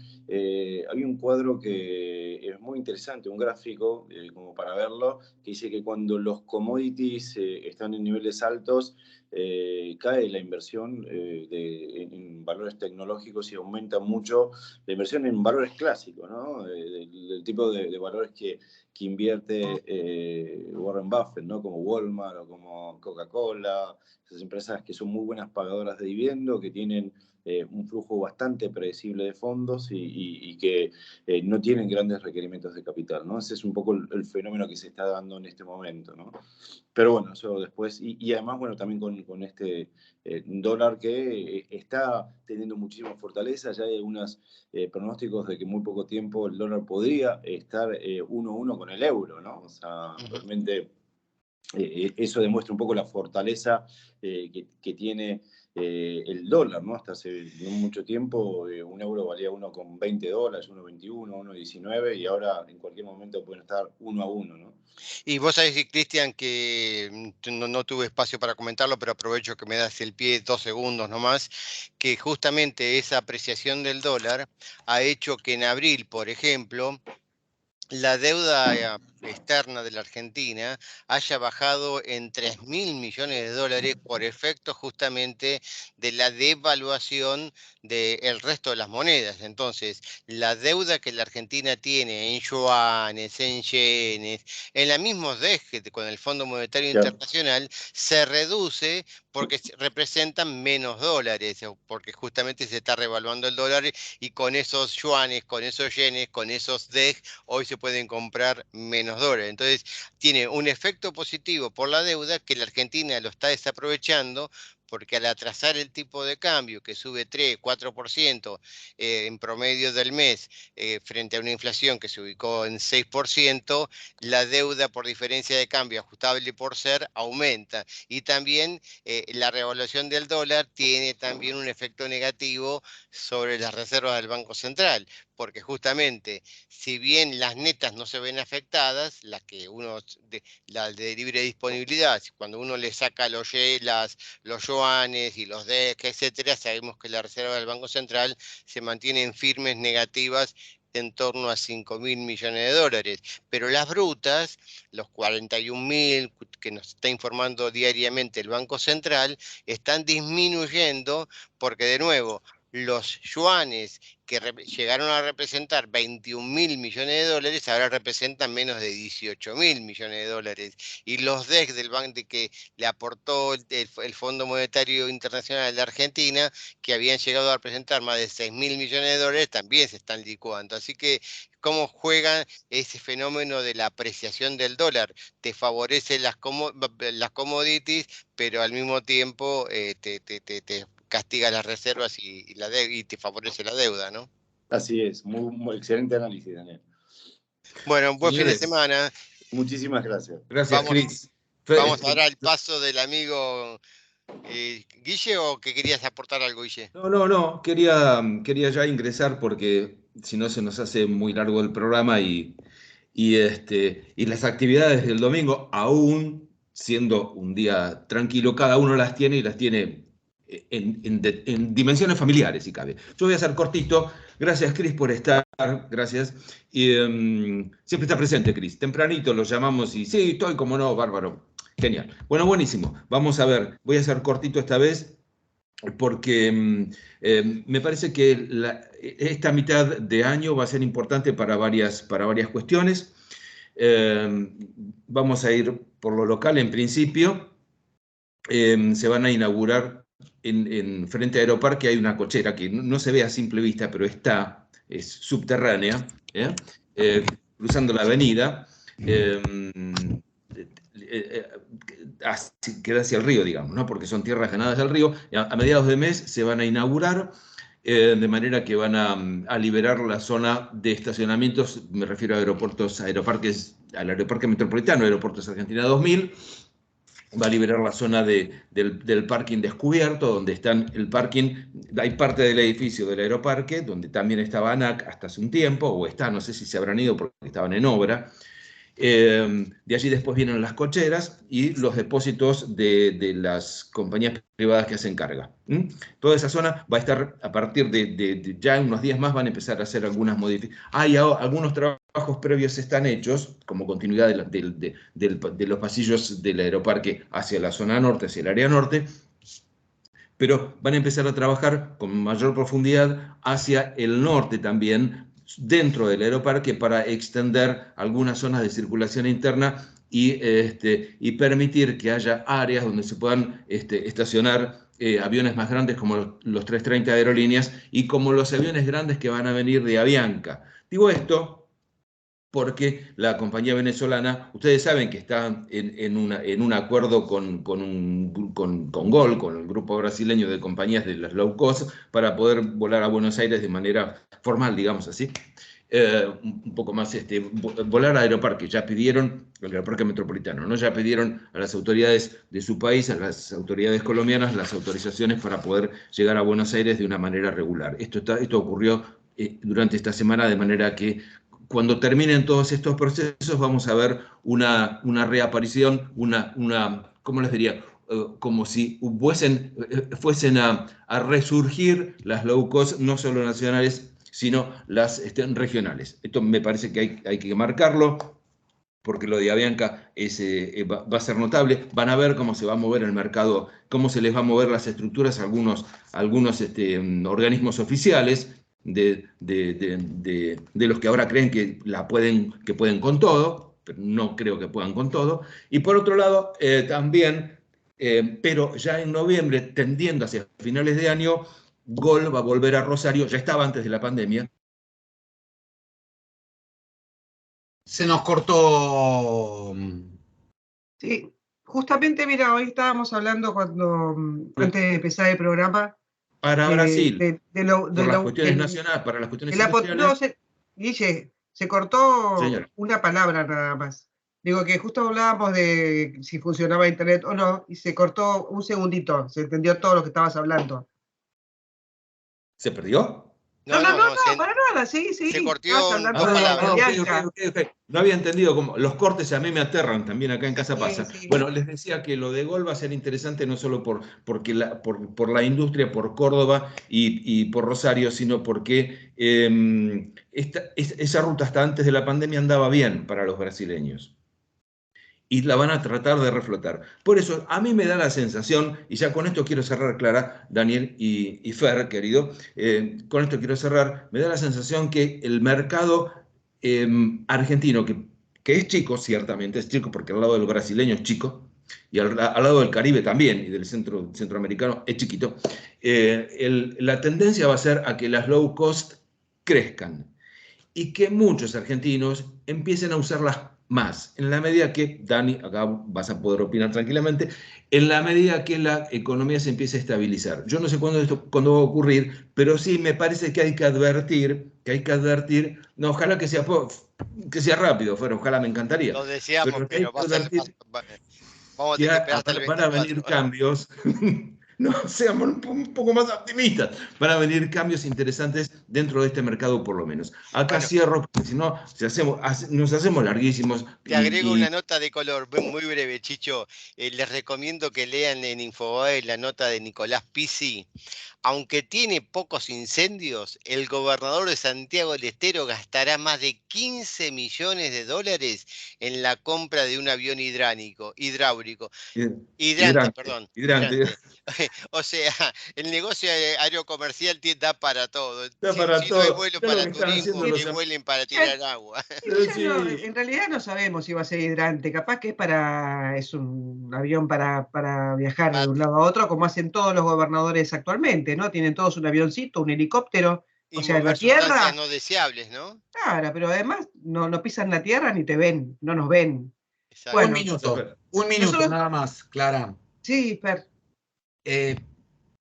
cuadro que es muy interesante, un gráfico, como para verlo, que dice que cuando los commodities están en niveles altos, cae la inversión en valores tecnológicos y aumenta mucho la inversión en valores clásicos, ¿no? Del tipo de valores que invierte Warren Buffett, ¿no? Como Walmart o como Coca-Cola, esas empresas que son muy buenas pagadoras de dividendo, que tienen un flujo bastante predecible de fondos y que no tienen grandes requerimientos de capital, ¿no? Ese es un poco el fenómeno que se está dando en este momento, ¿no? Pero bueno, eso después, y además, bueno, también con este dólar que está teniendo muchísima fortaleza. Ya hay algunos pronósticos de que en muy poco tiempo el dólar podría estar 1-1 con el euro, ¿no? O sea, realmente eso demuestra un poco la fortaleza que tiene el dólar, ¿no? Hasta hace no mucho tiempo un euro valía $1,20, 1,21, 1,19, y ahora en cualquier momento pueden estar 1-1, ¿no? Y vos sabés, Cristian, que no tuve espacio para comentarlo, pero aprovecho que me das el pie 2 segundos nomás, que justamente esa apreciación del dólar ha hecho que en abril, por ejemplo, la deuda externa de la Argentina haya bajado en 3.000 millones de dólares por efecto justamente de la devaluación del resto de las monedas. Entonces, la deuda que la Argentina tiene en yuanes, en yenes, en la misma DEG con el Fondo Monetario Internacional, se reduce porque representan menos dólares, porque justamente se está revaluando el dólar, y con esos yuanes, con esos yenes, con esos DEG, hoy se pueden comprar menos dólares. Entonces, tiene un efecto positivo por la deuda que la Argentina lo está desaprovechando, porque al atrasar el tipo de cambio, que sube 3, 4% en promedio del mes, frente a una inflación que se ubicó en 6%, la deuda por diferencia de cambio ajustable por ser aumenta. Y también la revaluación del dólar tiene también un efecto negativo sobre las reservas del Banco Central, porque justamente, si bien las netas no se ven afectadas, las de libre disponibilidad, cuando uno le saca los yuanes y los DEC, etcétera, sabemos que la reserva del Banco Central se mantienen firmes negativas en torno a 5.000 millones de dólares. Pero las brutas, los 41.000 que nos está informando diariamente el Banco Central, están disminuyendo porque, de nuevo, los yuanes que llegaron a representar 21.000 millones de dólares, ahora representan menos de 18.000 millones de dólares. Y los DEC del banco que le aportó el Fondo Monetario Internacional de Argentina, que habían llegado a representar más de 6.000 millones de dólares, también se están licuando. Así que, ¿cómo juega ese fenómeno de la apreciación del dólar? Te favorece las commodities, pero al mismo tiempo te castiga las reservas y te favorece la deuda, ¿no? Así es, muy excelente análisis, Daniel. Bueno, buen fin de Señores, semana. Muchísimas gracias. Gracias, Cris. Vamos ahora al paso del amigo Guille, ¿o que querías aportar algo, Guille? No, quería ya ingresar porque si no se nos hace muy largo el programa y las actividades del domingo, aún siendo un día tranquilo, cada uno las tiene y las tiene en dimensiones familiares, si cabe. Yo voy a ser cortito. Gracias, Cris, por estar. Gracias. Y siempre está presente, Cris. Tempranito lo llamamos y sí, estoy, como no, bárbaro. Genial. Bueno, buenísimo. Vamos a ver. Voy a ser cortito esta vez porque me parece que esta mitad de año va a ser importante para varias cuestiones. Vamos a ir por lo local en principio. Se van a inaugurar en frente a Aeroparque, hay una cochera que no se ve a simple vista, pero es subterránea, cruzando la avenida. Queda hacia el río, digamos, ¿no? Porque son tierras ganadas del río. A mediados de mes se van a inaugurar, de manera que van a liberar la zona de estacionamientos, me refiero a aeroparques, al Aeroparque Metropolitano, Aeropuertos Argentina 2000, va a liberar la zona del parking descubierto, donde están el parking, hay parte del edificio del Aeroparque, donde también estaba ANAC hasta hace un tiempo, o está, no sé si se habrán ido porque estaban en obra. De allí después vienen las cocheras y los depósitos de las compañías privadas que hacen carga. Toda esa zona va a estar, a partir de ya en unos días más, van a empezar a hacer algunas modificaciones. Algunos trabajos previos están hechos, como continuidad de los pasillos del Aeroparque hacia la zona norte, hacia el área norte, pero van a empezar a trabajar con mayor profundidad hacia el norte también, dentro del Aeroparque, para extender algunas zonas de circulación interna y permitir que haya áreas donde se puedan estacionar aviones más grandes como los 330 de Aerolíneas y como los aviones grandes que van a venir de Avianca. Digo esto porque la compañía venezolana, ustedes saben que está en un acuerdo con GOL, con el grupo brasileño de compañías de las low cost, para poder volar a Buenos Aires de manera formal, digamos así. Un poco más, volar a Aeroparque, ya pidieron, el Aeroparque Metropolitano, ¿no? Ya pidieron a las autoridades de su país, a las autoridades colombianas, las autorizaciones para poder llegar a Buenos Aires de una manera regular. Esto ocurrió durante esta semana, de manera que cuando terminen todos estos procesos vamos a ver una reaparición, ¿cómo les diría? Como si fuesen a resurgir las low cost, no solo nacionales, sino las regionales. Esto me parece que hay que marcarlo, porque lo de Avianca va a ser notable. Van a ver cómo se va a mover el mercado, cómo se les va a mover las estructuras a algunos organismos oficiales, de los que ahora creen que pueden con todo, pero no creo que puedan con todo. Y por otro lado, también, pero ya en noviembre, tendiendo hacia finales de año, GOL va a volver a Rosario, ya estaba antes de la pandemia. Se nos cortó. Sí, justamente, mira, hoy estábamos hablando antes de empezar el programa. Para Brasil, por las cuestiones nacionales, para las cuestiones industriales. Guille, se cortó Señora. Una palabra nada más. Digo que justo hablábamos de si funcionaba internet o no, y se cortó un segundito, se entendió todo lo que estabas hablando. ¿Se perdió? No, para nada, sí. Se cortó okay. No había entendido cómo. Los cortes a mí me aterran, también acá en casa pasa. Sí. Bueno, les decía que lo de GOL va a ser interesante no solo por la industria, por Córdoba y por Rosario, sino porque esa ruta hasta antes de la pandemia andaba bien para los brasileños. Y la van a tratar de reflotar. Por eso, a mí me da la sensación, y ya con esto quiero cerrar, Clara, Daniel y Fer, querido, con esto quiero cerrar, me da la sensación que el mercado argentino, que es chico, ciertamente es chico, porque al lado del brasileño es chico, y al lado del Caribe también, y del centroamericano es chiquito, la tendencia va a ser a que las low cost crezcan, y que muchos argentinos empiecen a usar más. En la medida que, Dani, acá vas a poder opinar tranquilamente, en la medida que la economía se empiece a estabilizar. Yo no sé cuándo va a ocurrir, pero sí me parece que hay que advertir, no, ojalá que sea rápido, pero ojalá me encantaría. Lo deseamos, Pero pero hay que advertir vamos a que tener que esperar hasta el van a 24. venir cambios, no, seamos un poco más optimistas, van a venir cambios interesantes dentro de este mercado por lo menos. Acá Bueno, cierro, porque si no nos hacemos larguísimos. te agrego una nota de color muy breve, Chicho. Les recomiendo que lean en Infobae la nota de Nicolás Pizzi. Aunque tiene pocos incendios, el gobernador de Santiago del Estero gastará más de 15 millones de dólares en la compra de un avión hidráulico. Hidrante, perdón. Hidrante. O sea, el negocio aerocomercial da para todo. Da Si para no hay todo. vuelo Ya lo para que están haciendo turismo, los que vuelen para tirar agua. En realidad no sabemos si va a ser hidrante, capaz que es un avión para viajar de un lado a otro, como hacen todos los gobernadores actualmente, ¿no? Tienen todos un avioncito, un helicóptero, Y o sea, en la mover sustancias tierra, no deseables, ¿no? claro, pero además no pisan la tierra ni te ven, no nos ven. Exacto. Bueno, un minuto nosotros, nada más, Clara. sí, Per.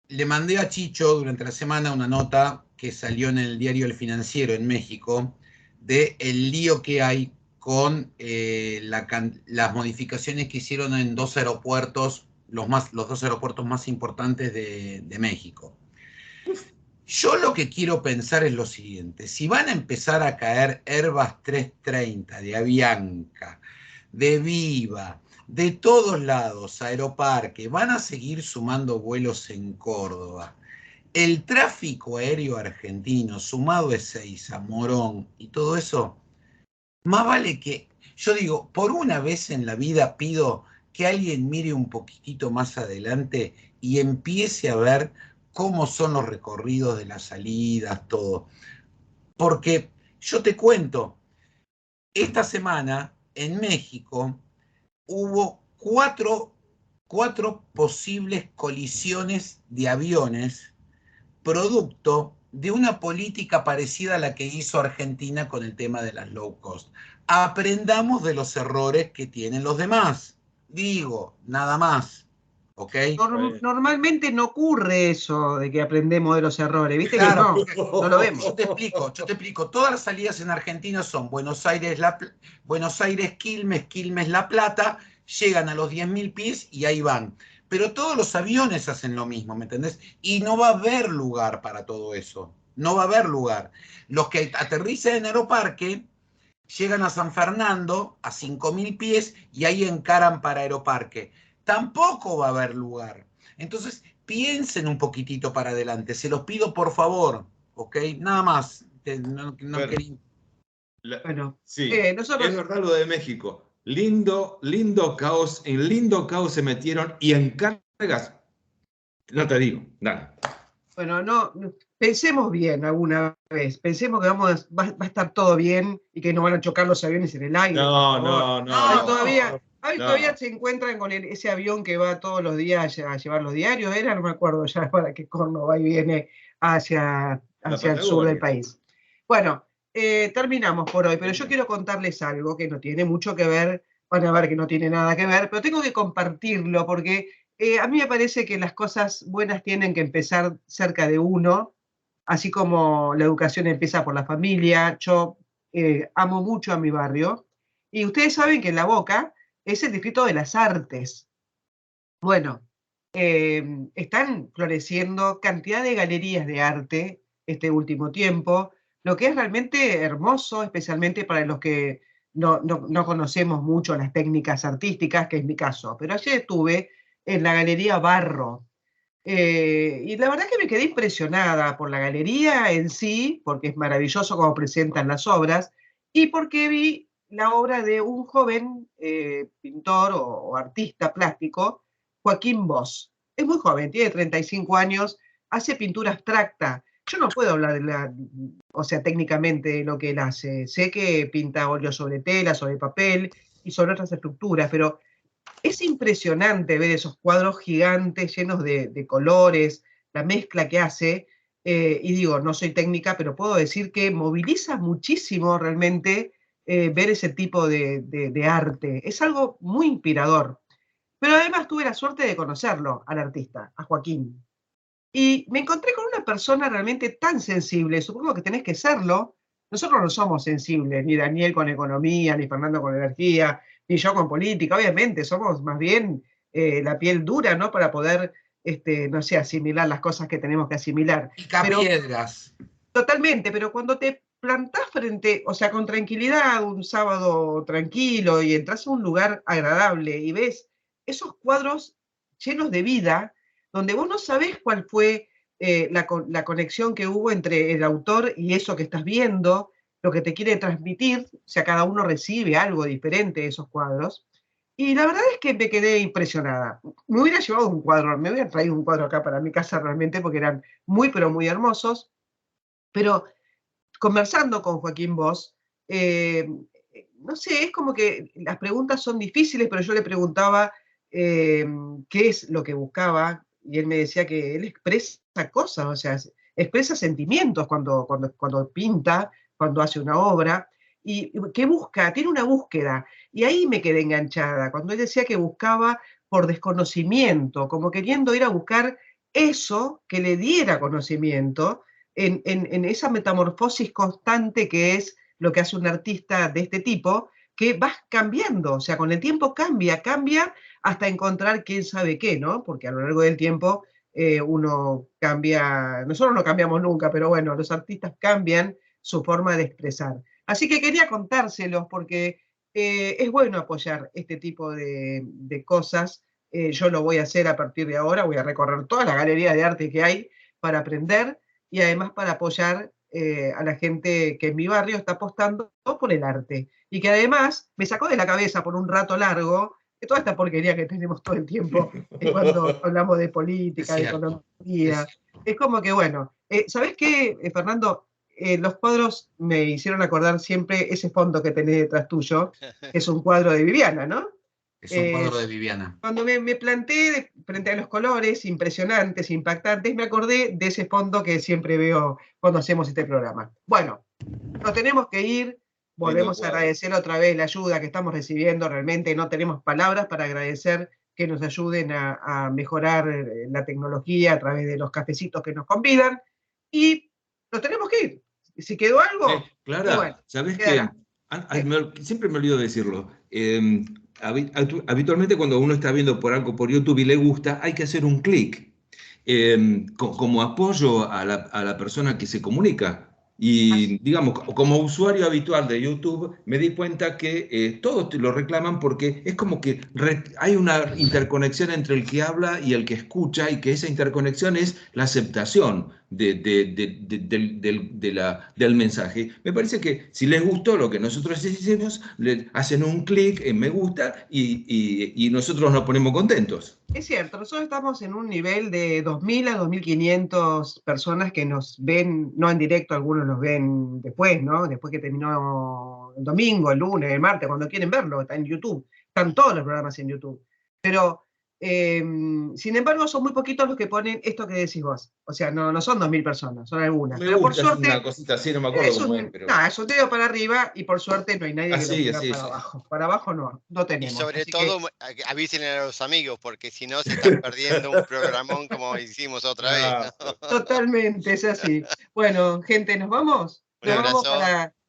Le mandé a Chicho durante la semana una nota que salió en el diario El Financiero en México de el lío que hay con las modificaciones que hicieron en dos aeropuertos, los dos aeropuertos más importantes de México. Yo lo que quiero pensar es lo siguiente: si van a empezar a caer Airbus 330 de Avianca, de Viva, de todos lados, Aeroparque, van a seguir sumando vuelos en Córdoba. El tráfico aéreo argentino, sumado a Ezeiza, Morón y todo eso, más vale que, yo digo, por una vez en la vida pido que alguien mire un poquitito más adelante y empiece a ver cómo son los recorridos de las salidas, todo. Porque yo te cuento, esta semana en México hubo cuatro posibles colisiones de aviones producto de una política parecida a la que hizo Argentina con el tema de las low cost. Aprendamos de los errores que tienen los demás. Digo, nada más. ¿Ok? Normalmente no ocurre eso de que aprendemos de los errores, ¿viste? Claro, que no lo vemos. Yo te explico. Todas las salidas en Argentina son Buenos Aires, Quilmes, Quilmes, La Plata, llegan a los 10.000 pies y ahí van. Pero todos los aviones hacen lo mismo, ¿me entendés? Y no va a haber lugar para todo eso. No va a haber lugar. Los que aterrizan en Aeroparque llegan a San Fernando a 5.000 pies y ahí encaran para Aeroparque. Tampoco va a haber lugar. Entonces, piensen un poquitito para adelante. Se los pido por favor, ¿ok? Nada más. No quería... Bueno, sí, nosotros... es verdad lo de México. Lindo caos. En lindo caos se metieron y en cargas. No te digo, nada. Bueno, no, pensemos bien alguna vez. Pensemos que va a estar todo bien y que no van a chocar los aviones en el aire. No. Todavía se encuentran con ese avión que va todos los días a llevar los diarios, no me acuerdo ya para qué corno va y viene hacia el sur del país. Bueno, terminamos por hoy, pero yo quiero contarles algo que no tiene mucho que ver, van a ver que no tiene nada que ver, pero tengo que compartirlo porque a mí me parece que las cosas buenas tienen que empezar cerca de uno, así como la educación empieza por la familia. Yo amo mucho a mi barrio y ustedes saben que en La Boca es el distrito de las artes. Bueno, están floreciendo cantidad de galerías de arte este último tiempo, lo que es realmente hermoso, especialmente para los que no conocemos mucho las técnicas artísticas, que es mi caso. Pero ayer estuve en la Galería Barro, y la verdad que me quedé impresionada por la galería en sí, porque es maravilloso cómo presentan las obras, y porque vi la obra de un joven pintor o artista plástico, Joaquín Bosch. Es muy joven, tiene 35 años, hace pintura abstracta. Yo no puedo hablar técnicamente de lo que él hace. Sé que pinta óleo sobre tela, sobre papel y sobre otras estructuras, pero es impresionante ver esos cuadros gigantes llenos de colores, la mezcla que hace, y digo, no soy técnica, pero puedo decir que moviliza muchísimo realmente ver ese tipo de arte. Es algo muy inspirador. Pero además tuve la suerte de conocerlo al artista, a Joaquín. Y me encontré con una persona realmente tan sensible, supongo que tenés que serlo. Nosotros no somos sensibles, ni Daniel con economía, ni Fernando con energía, ni yo con política, obviamente, somos más bien la piel dura, ¿no? Para poder, no sé, asimilar las cosas que tenemos que asimilar. Pero Picapiedras. totalmente, pero cuando te plantás frente, o sea, con tranquilidad, un sábado tranquilo, y entras a un lugar agradable y ves esos cuadros llenos de vida, donde vos no sabés cuál fue la conexión que hubo entre el autor y eso que estás viendo, lo que te quiere transmitir, o sea, cada uno recibe algo diferente de esos cuadros. Y la verdad es que me quedé impresionada. Me hubiera llevado un cuadro, me hubiera traído un cuadro acá para mi casa realmente, porque eran muy, pero muy hermosos. Pero conversando con Joaquín Bosch, no sé, es como que las preguntas son difíciles, pero yo le preguntaba qué es lo que buscaba, y él me decía que él expresa cosas, o sea, expresa sentimientos cuando pinta, cuando hace una obra, y qué busca, tiene una búsqueda, y ahí me quedé enganchada, cuando él decía que buscaba por desconocimiento, como queriendo ir a buscar eso que le diera conocimiento, en esa metamorfosis constante que es lo que hace un artista de este tipo, que vas cambiando, o sea, con el tiempo cambia hasta encontrar quién sabe qué, ¿no? Porque a lo largo del tiempo uno cambia, nosotros no cambiamos nunca, pero bueno, los artistas cambian su forma de expresar. Así que quería contárselos porque es bueno apoyar este tipo de cosas. Yo lo voy a hacer a partir de ahora, voy a recorrer toda la galería de arte que hay para aprender y además para apoyar a la gente que en mi barrio está apostando por el arte. Y que además me sacó de la cabeza por un rato largo toda esta porquería que tenemos todo el tiempo cuando hablamos de política, de economía. Es como que, bueno, ¿sabés qué, Fernando? Los cuadros me hicieron acordar siempre ese fondo que tenés detrás tuyo, que es un cuadro de Viviana, ¿no? Es un cuadro de Viviana. Cuando me planté frente a los colores impresionantes, impactantes, me acordé de ese fondo que siempre veo cuando hacemos este programa. Bueno, nos tenemos que ir. Volvemos a agradecer otra vez la ayuda que estamos recibiendo. Realmente no tenemos palabras para agradecer que nos ayuden a mejorar la tecnología a través de los cafecitos que nos convidan. Y nos tenemos que ir. Si quedó algo, Clara, bueno, ¿sabés qué? Siempre me olvido decirlo. Habitualmente cuando uno está viendo por algo por YouTube y le gusta, hay que hacer un clic como apoyo a la persona que se comunica. Y digamos, como usuario habitual de YouTube, me di cuenta que todos lo reclaman porque es como que hay una interconexión entre el que habla y el que escucha, y que esa interconexión es la aceptación del mensaje. Me parece que si les gustó lo que nosotros hicimos, le hacen un clic en me gusta y nosotros nos ponemos contentos. Es cierto, nosotros estamos en un nivel de 2.000 a 2.500 personas que nos ven, no en directo, algunos nos ven después, ¿no? Después que terminó el domingo, el lunes, el martes, cuando quieren verlo, está en YouTube. Están todos los programas en YouTube. Pero, sin embargo, son muy poquitos los que ponen esto que decís vos. O sea, no son 2.000 personas, son algunas. Me pero gusta, por suerte, es una cosita así, no me acuerdo cómo es. Pero... es un dedo para arriba y por suerte no hay nadie que lo ponga para sí. abajo. Para abajo no tenemos. Y sobre así todo avisen a los amigos, porque si no se están perdiendo un programón como hicimos otra vez, ¿no? Totalmente, es así. Bueno, gente, ¿nos vamos? Un abrazo.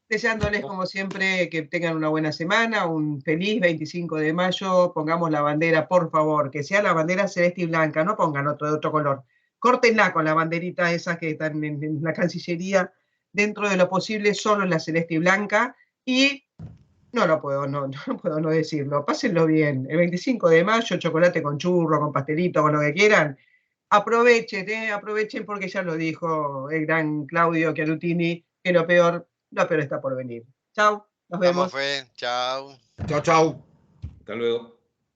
Deseándoles como siempre que tengan una buena semana, un feliz 25 de mayo, pongamos la bandera, por favor, que sea la bandera celeste y blanca, no pongan de otro color. Córtenla con la banderita esas que están en la Cancillería, dentro de lo posible solo la celeste y blanca, y no puedo no decirlo, pásenlo bien, el 25 de mayo, chocolate con churro, con pastelito, con lo que quieran. Aprovechen porque ya lo dijo el gran Claudio Chiarutini, que lo peor está por venir. Chau, nos vemos. Chao. Chau. Hasta luego.